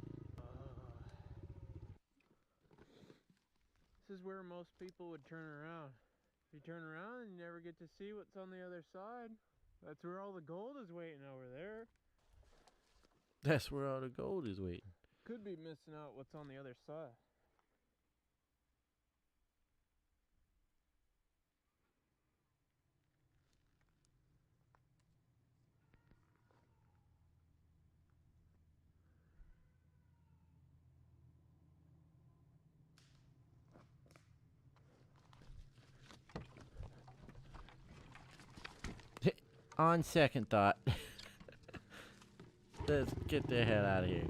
This is where most people would turn around. If you turn around, you never get to see what's on the other side. That's where all the gold is waiting over there. That's where all the gold is waiting. Could be missing out what's on the other side. On second thought, let's get the hell out of here.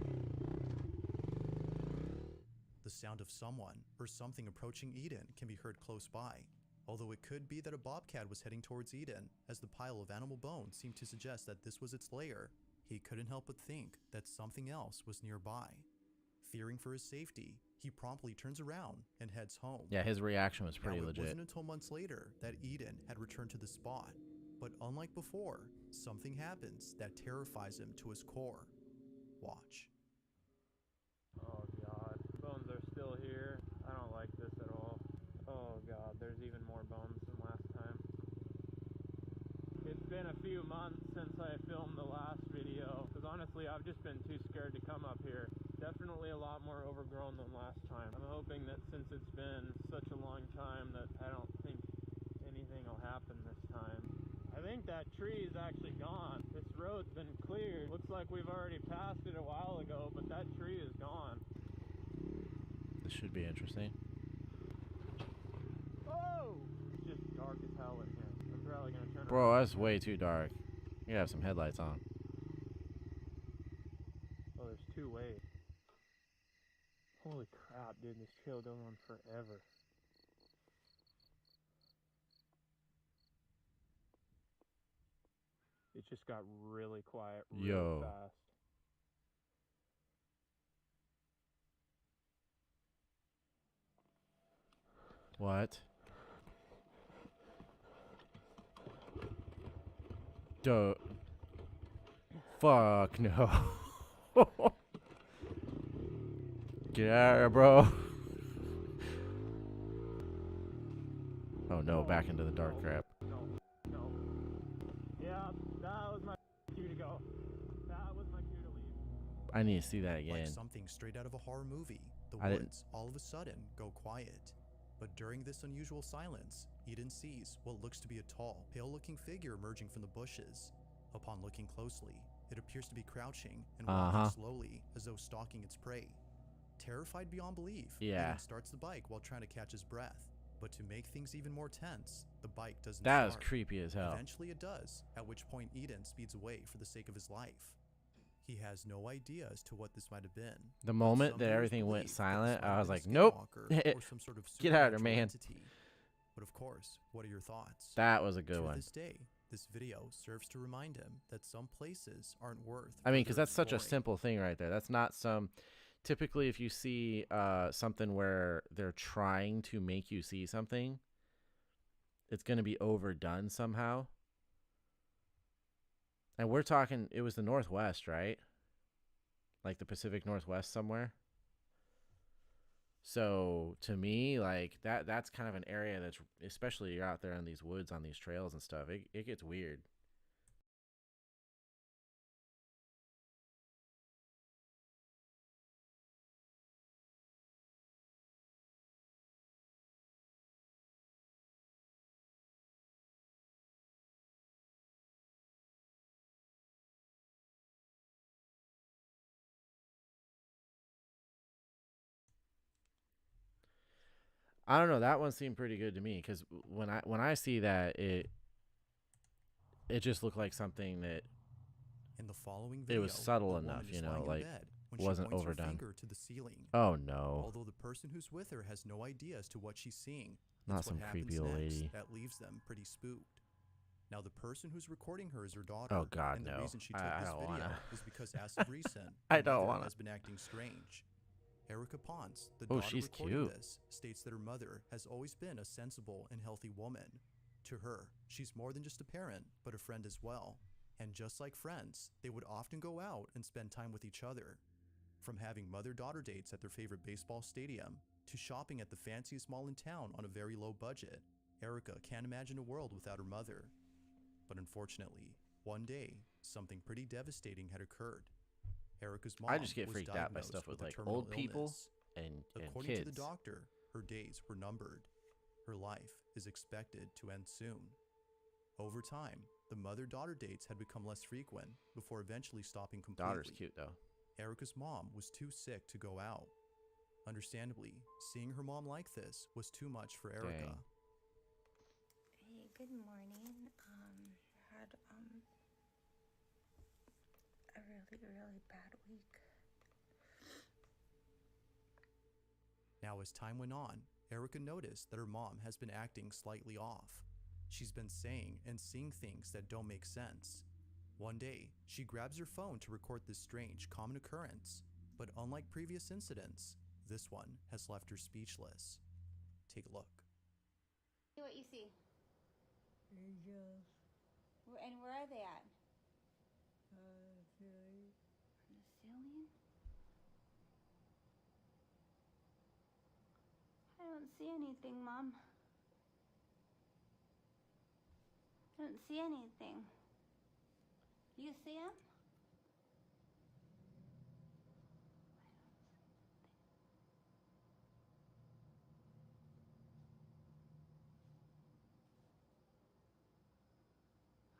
The sound of someone or something approaching Eden can be heard close by, although it could be that a bobcat was heading towards Eden, as the pile of animal bones seemed to suggest that this was its lair. He couldn't help but think that something else was nearby. Fearing for his safety, he promptly turns around and heads home. Yeah, his reaction was pretty legit. It wasn't until months later that Eden had returned to the spot. But unlike before, something happens that terrifies him to his core. Watch. Oh god, bones are still here. I don't like this at all. Oh god, there's even more bones than last time. It's been a few months since I filmed the last video, because honestly I've just been too scared to come up here. Definitely a lot more overgrown than last time. I'm hoping that since it's been such a long time that I don't think anything will happen this time. I think that tree is actually gone. This road's been cleared. Looks like we've already passed it a while ago, but that tree is gone. This should be interesting. Oh! It's just dark as hell in here. I'm probably gonna turn Bro, around. that's way too dark. You gotta have some headlights on. Oh, there's two ways. Holy crap, dude, this trail goes on forever. It just got really quiet really fast. What? Duh. Fuck no. Get out of here, bro. Oh no, back into the dark crap. No. Yeah, that was my cue to go. That was my cue to leave. I need to see that again. Like something straight out of a horror movie, the woods all of a sudden go quiet. But during this unusual silence, Eden sees what looks to be a tall, pale-looking figure emerging from the bushes. Upon looking closely, it appears to be crouching and walking slowly as though stalking its prey. Terrified beyond belief, Yeah. Eden starts the bike while trying to catch his breath. But to make things even more tense, the bike doesn't That start. was creepy as hell. Eventually it does, at which point Eden speeds away for the sake of his life. He has no idea as to what this might have been. The but moment some that viewers everything went believe that this silent, might I have was been a like, nope. skinwalker or some sort of Get out of there, supernatural man. entity. But of course, what are your thoughts? That was a good To one. this day, this video serves to remind him that some places aren't worth. I mean, because further that's such a exploring. simple thing right there. That's not some. Typically, if you see something where they're trying to make you see something, it's going to be overdone somehow. And we're talking, it was the Northwest, right? Like the Pacific Northwest somewhere. So to me, like that's kind of an area that's, especially you're out there in these woods on these trails and stuff, it gets weird. I don't know. That one seemed pretty good to me because when I see that, it just looked like something that In the following it video, was subtle a woman enough, is you know, lying in like bed when she wasn't points her overdone. finger to the ceiling. Oh no! Although the person who's with her has no idea as to what she's seeing, Not that's some what creepy happens old next lady. that leaves them pretty spooked. Now, the person who's recording her is her daughter. Oh God, and the no! reason she took I this don't video wanna. is because as of recent, I her don't mother wanna. has been acting strange. Erica Ponce, the Oh, daughter she's recording cute. this, states that her mother has always been a sensible and healthy woman. To her, she's more than just a parent, but a friend as well. And just like friends, they would often go out and spend time with each other. From having mother-daughter dates at their favorite baseball stadium, to shopping at the fanciest mall in town on a very low budget, Erica can't imagine a world without her mother. But unfortunately, one day, something pretty devastating had occurred. Erica's mom I just get was freaked out by diagnosed stuff with a like terminal old people illness. and According kids. to the doctor, her days were numbered. Her life is expected to end soon. Over time, the mother-daughter dates had become less frequent before eventually stopping completely. Daughter's cute though. Erica's mom was too sick to go out. Understandably, seeing her mom like this was too much for Erica. Dang. Hey, good morning. Had a really bad week. Now, as time went on, Erica noticed that her mom has been acting slightly off. She's been saying and seeing things that don't make sense. One day, she grabs her phone to record this strange, common occurrence, but unlike previous incidents, this one has left her speechless. Take a look. What you see? Angels. And where are they at? Ceiling. On the ceiling? I don't see anything, Mom. I don't see anything. You see them?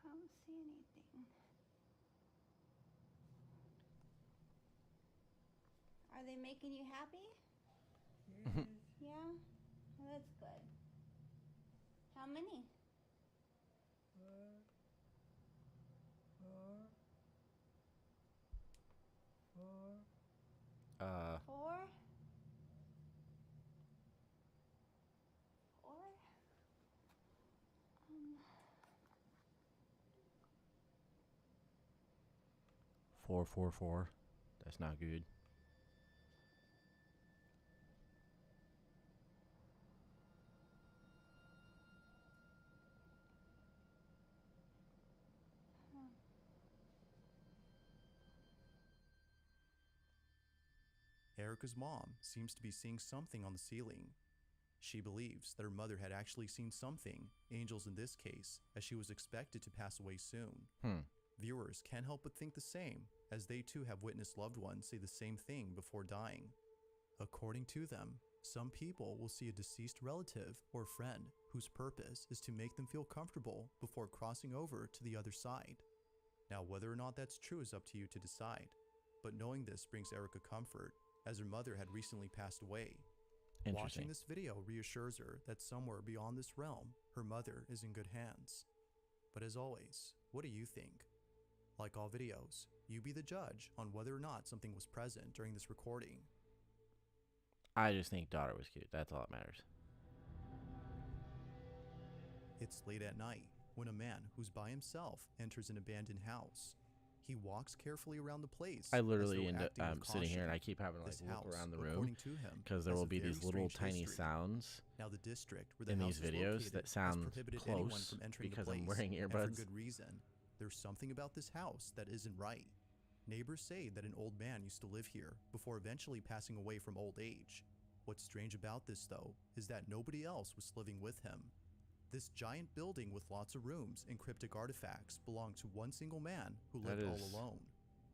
I don't see anything. Are they making you happy? Yeah? Well, that's good. How many? Four? Four? 444. That's not good. Erica's mom seems to be seeing something on the ceiling. She believes that her mother had actually seen something, angels in this case, as she was expected to pass away soon. Viewers can't help but think the same, as they too have witnessed loved ones say the same thing before dying. According to them, some people will see a deceased relative or friend whose purpose is to make them feel comfortable before crossing over to the other side. Now, whether or not that's true is up to you to decide, but knowing this brings Erica comfort, as her mother had recently passed away. Interesting. Watching this video reassures her that somewhere beyond this realm, her mother is in good hands. But as always, what do you think? Like all videos, you be the judge on whether or not something was present during this recording. I just think daughter was cute. That's all that matters. It's late at night when a man who's by himself enters an abandoned house. He walks carefully around the place. I literally as though end up acting with sitting here and I caution. keep having to like This look house, around the room according to him, because there has will a be very these little strange tiny history. sounds Now, the district where the in house these is videos located that has sound prohibited anyone close from entering because the place, I'm wearing and for earbuds. good reason. There's something about this house that isn't right. Neighbors say that an old man used to live here before eventually passing away from old age. What's strange about this, though, is that nobody else was living with him. This giant building with lots of rooms and cryptic artifacts belonged to one single man who lived all alone.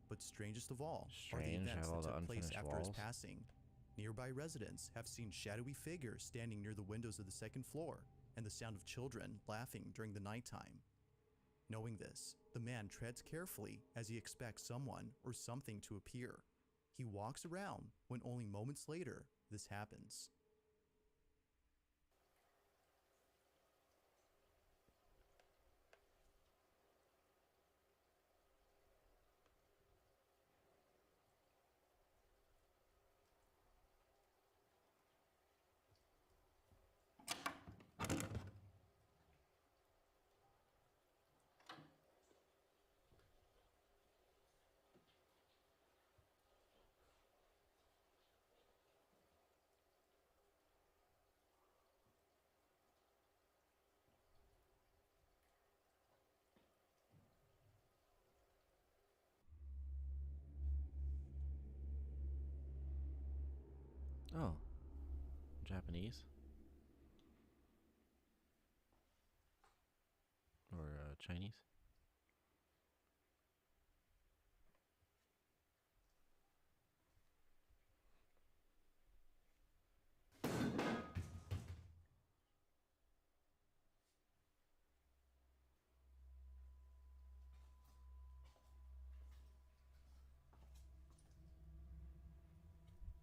But strangest of all are the Strange, events have all that the took place unfinished after his walls. passing. Nearby residents have seen shadowy figures standing near the windows of the second floor and the sound of children laughing during the nighttime. Knowing this, the man treads carefully as he expects someone or something to appear. He walks around when only moments later this happens. Oh, Japanese or Chinese?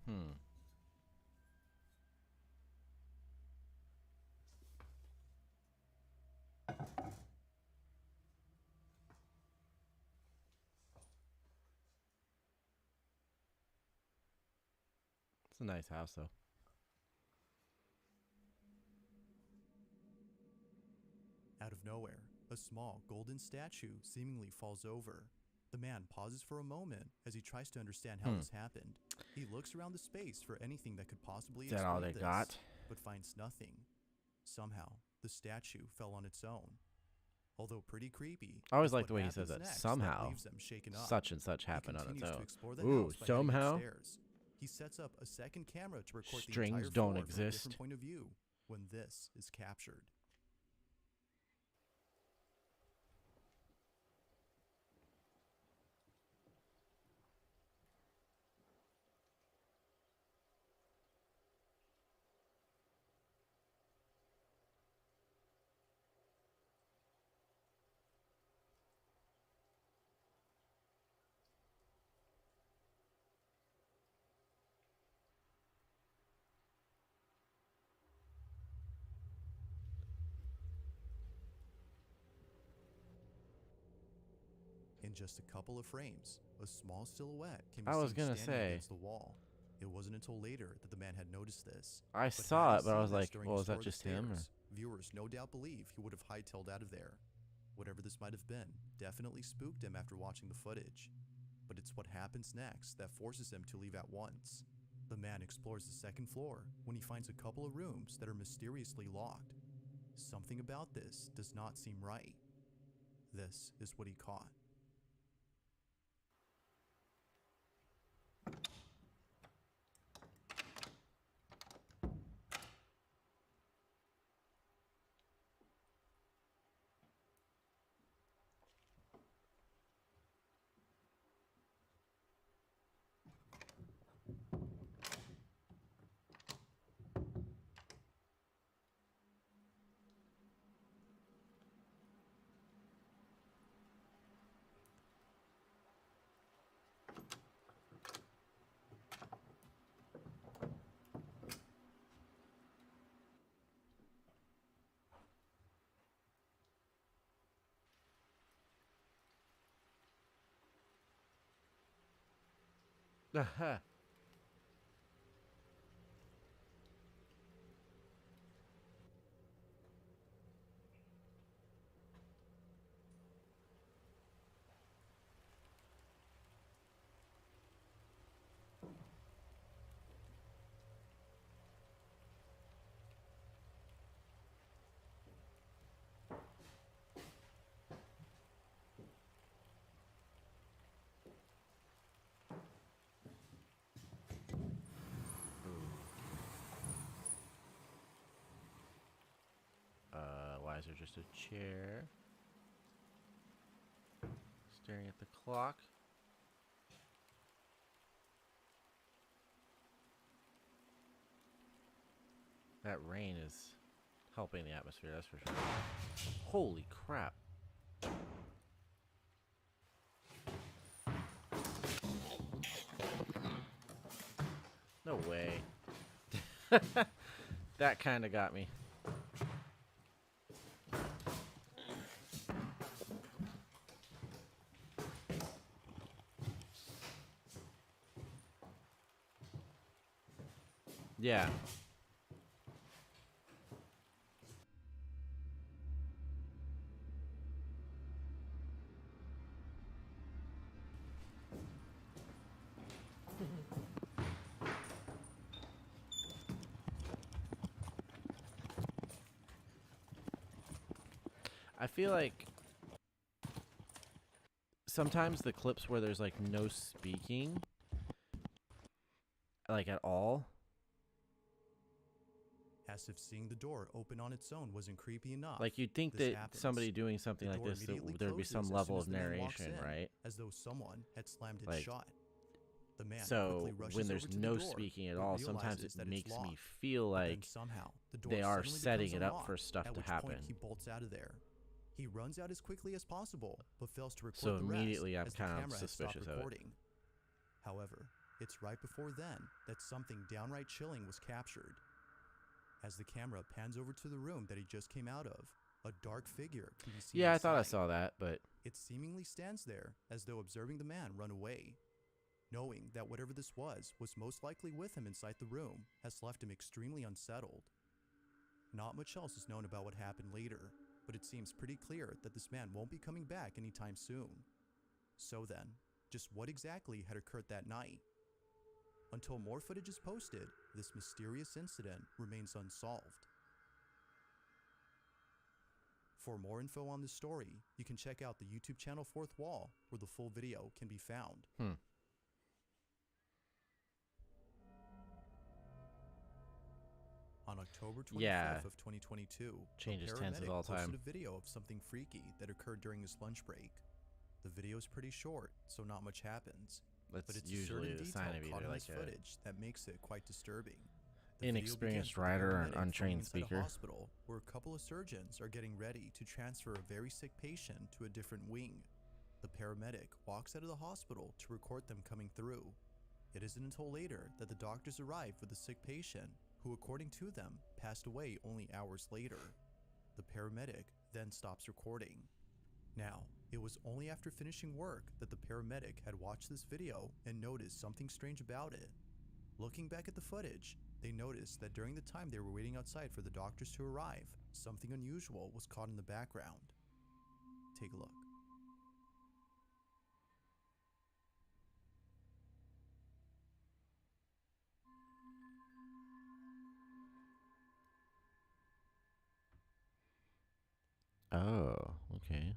Hmm. It's a nice house, though. Out of nowhere, a small golden statue seemingly falls over. The man pauses for a moment as he tries to understand how this happened. He looks around the space for anything that could possibly Is that all they explain got? this, but finds nothing. Somehow, the statue fell on its own. Although pretty creepy, I always it's like what the way he says happens that. next Somehow, leaves them shaken up. such and such He happened on its continues to own. explore the Ooh, house by heading somehow. upstairs. He sets up a second camera to record the Strings entire don't floor from a exist. different point of view when this is captured. In just a couple of frames, a small silhouette can be I was seen gonna standing say. against the wall. It wasn't until later that the man had noticed this. I But saw had it, he but I seen was this like, during well, his is that tour of the just him, or- stairs, viewers no doubt believe he would have hightailed out of there. Whatever this might have been definitely spooked him after watching the footage. But it's what happens next that forces him to leave at once. The man explores the second floor when he finds a couple of rooms that are mysteriously locked. Something about this does not seem right. This is what he caught. Why is there just a chair? Staring at the clock. That rain is helping the atmosphere, that's for sure. Holy crap. No way. That kind of got me. Yeah. I feel like sometimes the clips where there's like no speaking, like at all. As if seeing the door open on its own wasn't creepy enough. Like you'd think this that happens. somebody doing something The like door this, immediately there'd be some closes as level soon of as the man walks narration, in, right? As though someone had slammed it Like, shut. The man so quickly rushes when there's over to the no door, speaking at but all, sometimes realizes it that it's makes me locked. feel But then like somehow the door they are suddenly setting becomes it up unlocked, for stuff at to which happen. point he bolts out of there. He runs out as quickly as possible, but fails to record So the rest immediately I'm as the kind of camera has stopped suspicious of it. recording. However, it's right before then that something downright chilling was captured. As the camera pans over to the room that he just came out of, a dark figure can be seen Yeah, I thought I inside. saw that, but It seemingly stands there as though observing the man run away. Knowing that whatever this was most likely with him inside the room has left him extremely unsettled. Not much else is known about what happened later, but it seems pretty clear that this man won't be coming back anytime soon. So then, just what exactly had occurred that night? Until more footage is posted, this mysterious incident remains unsolved. For more info on this story, you can check out the YouTube channel Fourth Wall, where the full video can be found. On October 25th Yeah. of 2022, Changes a tenses paramedic all the time. posted a video of something freaky that occurred during his lunch break. The video is pretty short, so not much happens. That's but it's usually a certain the sign detail of caught either in like this a footage that makes it quite disturbing. The video inexperienced begins with a rider or an paramedic filming untrained inside a speaker. hospital where a couple of surgeons are getting ready to transfer a very sick patient to a different wing. The paramedic walks out of the hospital to record them coming through. It isn't until later that the doctors arrive with the sick patient, who according to them passed away only hours later. The paramedic then stops recording. Now, it was only after finishing work that the paramedic had watched this video and noticed something strange about it. Looking back at the footage, they noticed that during the time they were waiting outside for the doctors to arrive, something unusual was caught in the background. Take a look. Oh, okay.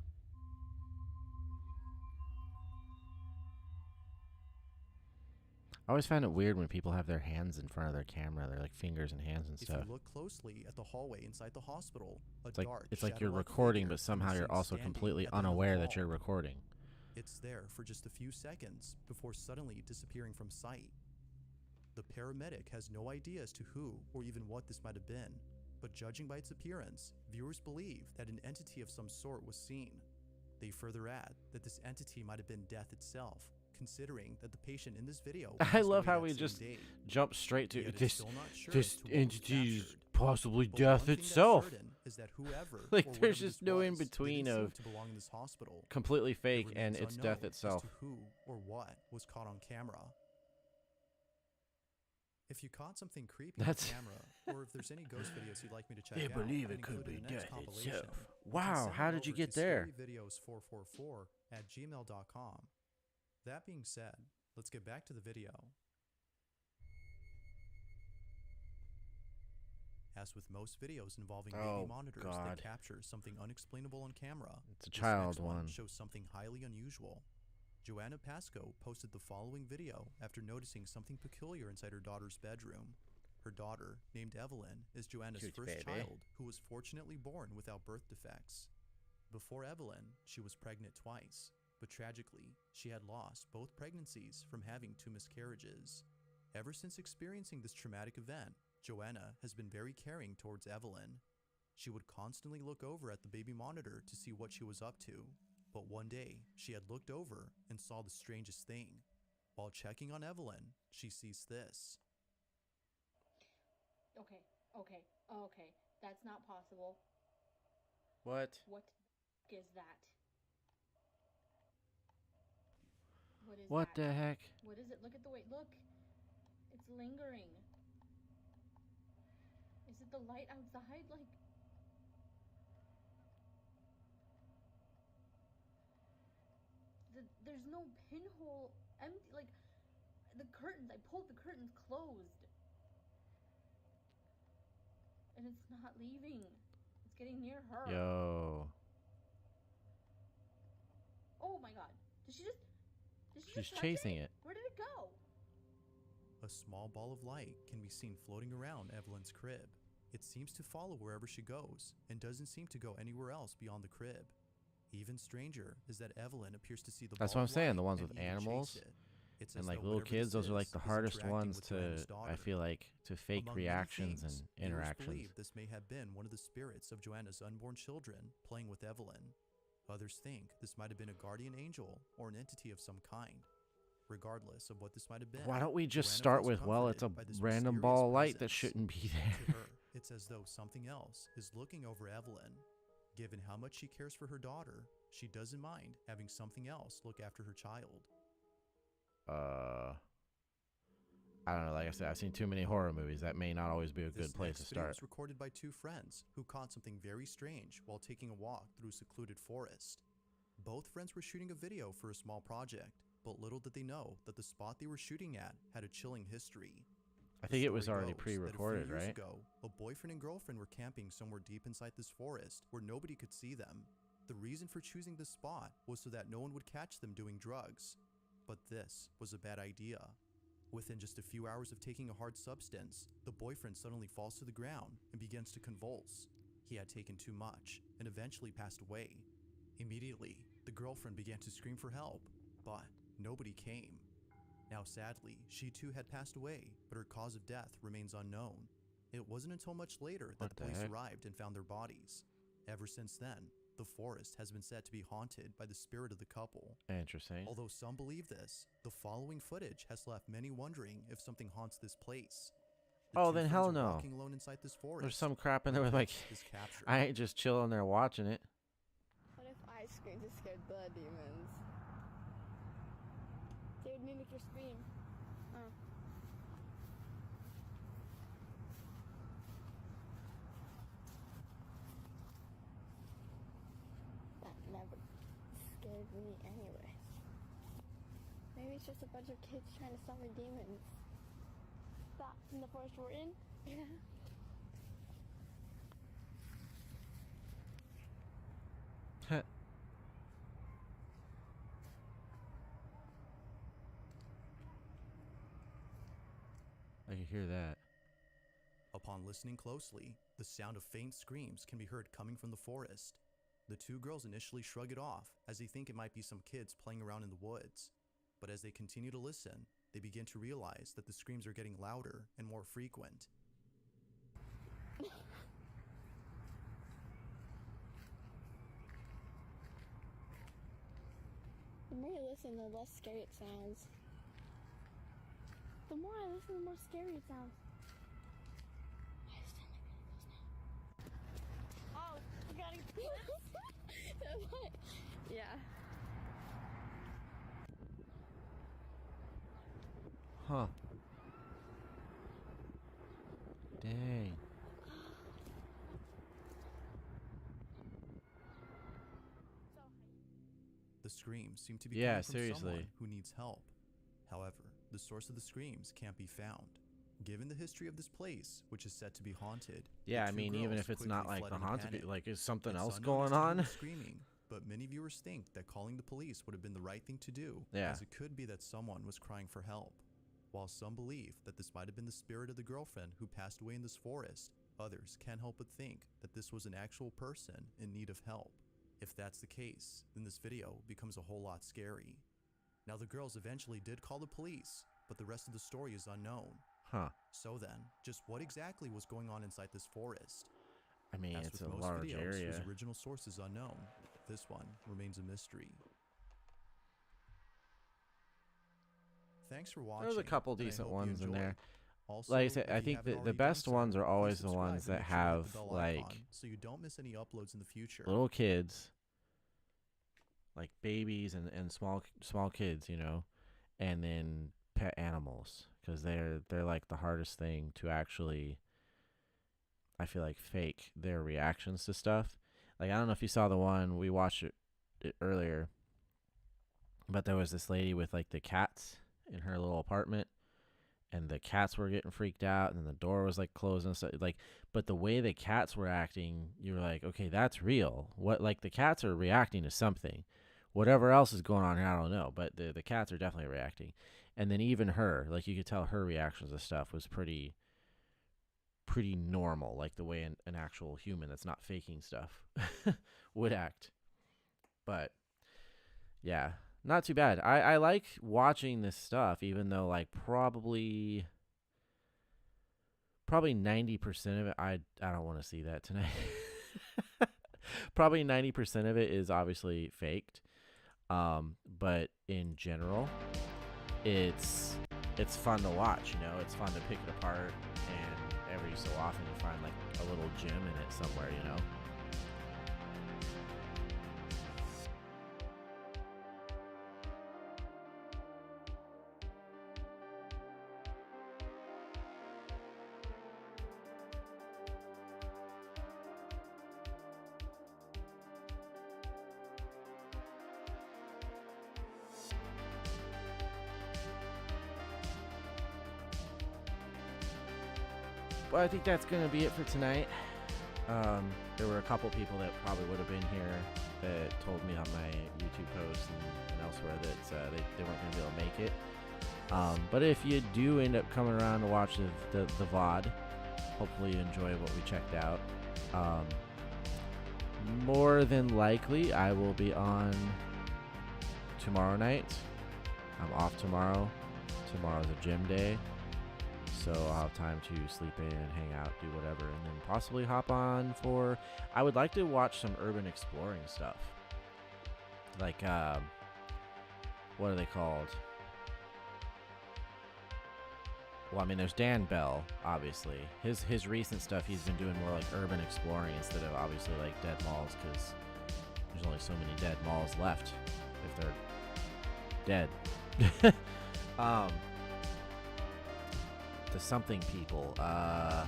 I always find it weird when people have their hands in front of their camera, their like fingers and hands and If stuff. you look closely at the hallway inside the hospital, It's like you're recording, but somehow you're also completely unaware that you're recording. It's there for just a few seconds before suddenly disappearing from sight. The paramedic has no idea as to who or even what this might have been, but judging by its appearance, viewers believe that an entity of some sort was seen. They further add that this entity might have been death itself, considering that the patient in this video I love how we just jump straight to this entity is possibly death itself. Like there's just no in between of completely fake and it's death itself. As to who or what was caught on camera. If you caught something creepy on camera, or if there's any ghost videos you'd like me to check They out, believe and it could include in be the next death compilation, itself. you can Wow, send how them did you over get to there? scaryvideos444@gmail.com. That being said, let's get back to the video. As with most videos involving baby monitors that capture something unexplainable on camera, it's a this child next one one. shows something highly unusual. Joanna Pascoe posted the following video after noticing something peculiar inside her daughter's bedroom. Her daughter, named Evelyn, is Joanna's Cute first baby. child who was fortunately born without birth defects. Before Evelyn, she was pregnant twice, but tragically, she had lost both pregnancies from having 2 miscarriages. Ever since experiencing this traumatic event, Joanna has been very caring towards Evelyn. She would constantly look over at the baby monitor to see what she was up to, but one day she had looked over and saw the strangest thing. While checking on Evelyn, she sees this. Okay. That's not possible. What? What is that? What the heck? What is it? Look at the way. Look. It's lingering. Is it the light outside? Like. There's no pinhole. Empty. Like. The curtains. I pulled the curtains closed. And it's not leaving. It's getting near her. Yo. Oh my god. Did she just She's touch chasing it. Where did it go? A small ball of light can be seen floating around Evelyn's crib. It seems to follow wherever she goes and doesn't seem to go anywhere else beyond the crib. Even stranger is that Evelyn appears to see the That's ball what I'm of saying. light The ones and with even animals chase it. It's and as like though little whatever kids. this Those are like the is hardest interacting ones with to, Joanna's daughter. I feel like, to fake Among many reactions things, and viewers interactions. believe this may have been one of the spirits of Joanna's unborn children playing with Evelyn. Others think this might have been a guardian angel or an entity of some kind. Regardless of what this might have been, Why don't we just Joanna start feels with, well, it's a comforted by this random mysterious ball of light that presence. shouldn't be To there. her, it's as though something else is looking over Evelyn. Given how much she cares for her daughter, she doesn't mind having something else look after her child. I don't know. Like I said, I've seen too many horror movies. That may not always be a good place to This video start. was recorded by 2 friends who caught something very strange while taking a walk through a secluded forest. Both friends were shooting a video for a small project, but little did they know that the spot they were shooting at had a chilling history. I think it was story already goes that a few pre-recorded, years right? ago, a boyfriend and girlfriend were camping somewhere deep inside this forest where nobody could see them. The reason for choosing this spot was so that no one would catch them doing drugs. But this was a bad idea. Within just a few hours of taking a hard substance, the boyfriend suddenly falls to the ground and begins to convulse. He had taken too much and eventually passed away. Immediately, the girlfriend began to scream for help, but nobody came. Now sadly, she too had passed away, but her cause of death remains unknown. It wasn't until much later that the police arrived and found their bodies. Ever since then, the forest has been said to be haunted by the spirit of the couple. Interesting. Although some believe this, the following footage has left many wondering if something haunts this place. Oh, then hell no. Walking alone inside this forest. There's some crap in there with like, is captured. I ain't just chilling there watching it. What if I screamed to scare the demons? They would mimic your scream. That never scared me anyway. Maybe it's just a bunch of kids trying to summon demons. That in the forest we're in? Yeah. I can hear that. Upon listening closely, the sound of faint screams can be heard coming from the forest. The 2 girls initially shrug it off as they think it might be some kids playing around in the woods. But as they continue to listen, they begin to realize that the screams are getting louder and more frequent. The more you listen, the less scary it sounds. The more I listen, the more scary it sounds. Oh, you gotta yeah. Huh. Dang. The screams seem to be Yeah, coming from seriously. someone who needs help. However, the source of the screams can't be found. Given the history of this place, which is said to be haunted, Yeah, the I two mean, even girls if it's quickly not like fled the in a haunted, panic. like, is something It's else unknown going as to who on? was screaming, but many viewers think that calling the police would have been the right thing to do, Yeah. as it could be that someone was crying for help. While some believe that this might have been the spirit of the girlfriend who passed away in this forest, others can't help but think that this was an actual person in need of help. If that's the case, then this video becomes a whole lot scary. Now, the girls eventually did call the police, but the rest of the story is unknown. Huh. So then, just what exactly was going on inside this forest? I mean, As it's with a most large videos area. whose original source is unknown, this one remains a mystery. Thanks for watching. There's a couple and I decent hope you ones in enjoyed. there. Also, Like I said, if I you think haven't the already best done so, ones are please always the subscribe ones and that make sure you hit have the bell like icon so you don't miss any uploads in the future. little kids, like babies and small kids, you know, and then pet animals, because they're like the hardest thing to actually, I feel like, fake their reactions to stuff. Like, I don't know if you saw the one we watched it earlier, but there was this lady with like the cats in her little apartment, and the cats were getting freaked out, and then the door was like closed and stuff. Like, but the way the cats were acting, you were like, okay, that's real. What, like, the cats are reacting to something. Whatever else is going on here, I don't know, but the cats are definitely reacting. And then even her, like, you could tell her reactions to stuff was pretty normal, like the way an actual human that's not faking stuff would act. But yeah, not too bad. I like watching this stuff, even though like probably 90% of it, I don't want to see that tonight. Probably 90% of it is obviously faked. But in general, it's fun to watch, you know. It's fun to pick it apart, and every so often you find like a little gem in it somewhere, you know. Well, I think that's going to be it for tonight. There were a couple people that probably would have been here that told me on my YouTube post and elsewhere that they weren't going to be able to make it. But if you do end up coming around to watch the VOD, hopefully you enjoy what we checked out. More than likely, I will be on tomorrow night. I'm off tomorrow. Tomorrow's a gym day. So I'll have time to sleep in and hang out, do whatever, and then possibly hop on for... I would like to watch some urban exploring stuff. Like, what are they called? Well, I mean, there's Dan Bell, obviously. His recent stuff, he's been doing more like urban exploring instead of obviously like dead malls, because there's only so many dead malls left if they're dead. The something people, can't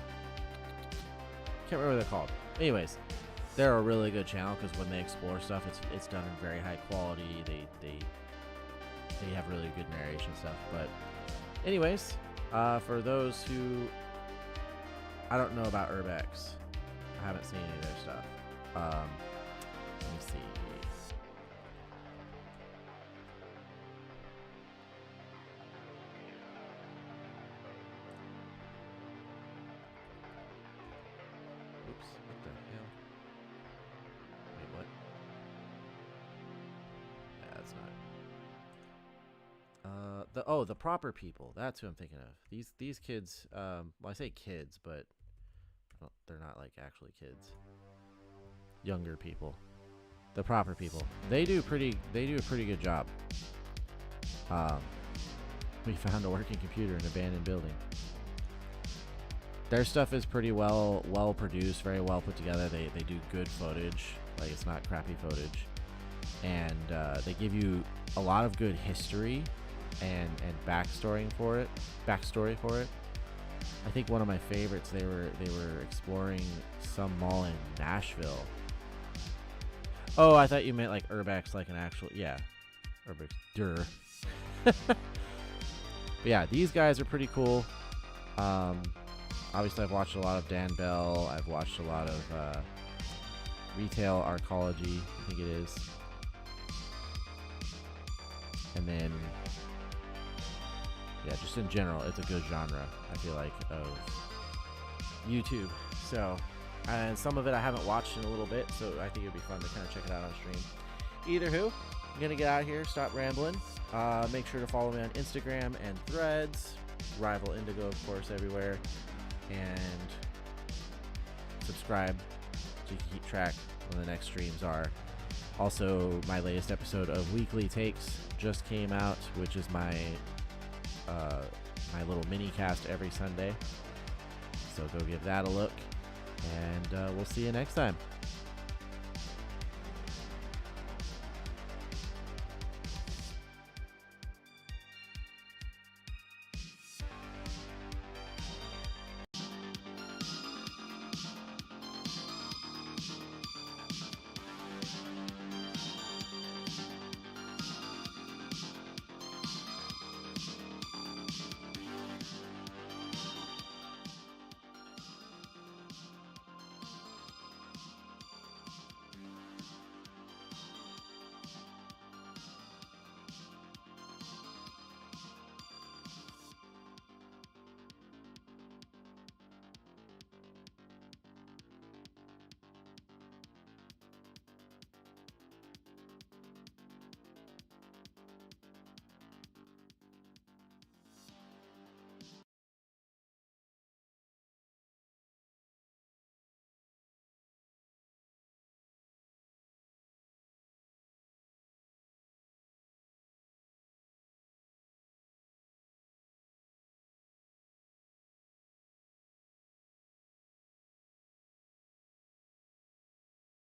remember what they're called. Anyways, they're a really good channel because when they explore stuff, it's done in very high quality. They have really good narration stuff. But anyways, for those who, I don't know about Urbex, I haven't seen any of their stuff. Let me see. Oops, what the hell? Wait, what? Yeah, that's not. The proper people. That's who I'm thinking of. These kids. Well, I say kids, but they're not like actually kids. Younger people. The proper people. They do a pretty good job. We found a working computer in an abandoned building. Their stuff is pretty well produced, very well put together. They do good footage, like it's not crappy footage, and they give you a lot of good history and backstory for it. I think one of my favorites, they were exploring some mall in Nashville. Oh, I thought you meant like Urbex, like an actual, yeah, Urbex, Dur. But yeah, these guys are pretty cool. Obviously, I've watched a lot of Dan Bell. I've watched a lot of Retail Arcology, I think it is. And then, yeah, just in general, it's a good genre, I feel like, of YouTube. So, and some of it I haven't watched in a little bit, so I think it'd be fun to kind of check it out on stream. Either who, I'm going to get out of here, stop rambling. Make sure to follow me on Instagram and Threads. Rival Indigo, of course, everywhere. And subscribe so you can keep track when the next streams are. Also, my latest episode of Weekly Takes just came out, which is my my little mini cast every Sunday. So go give that a look, and we'll see you next time.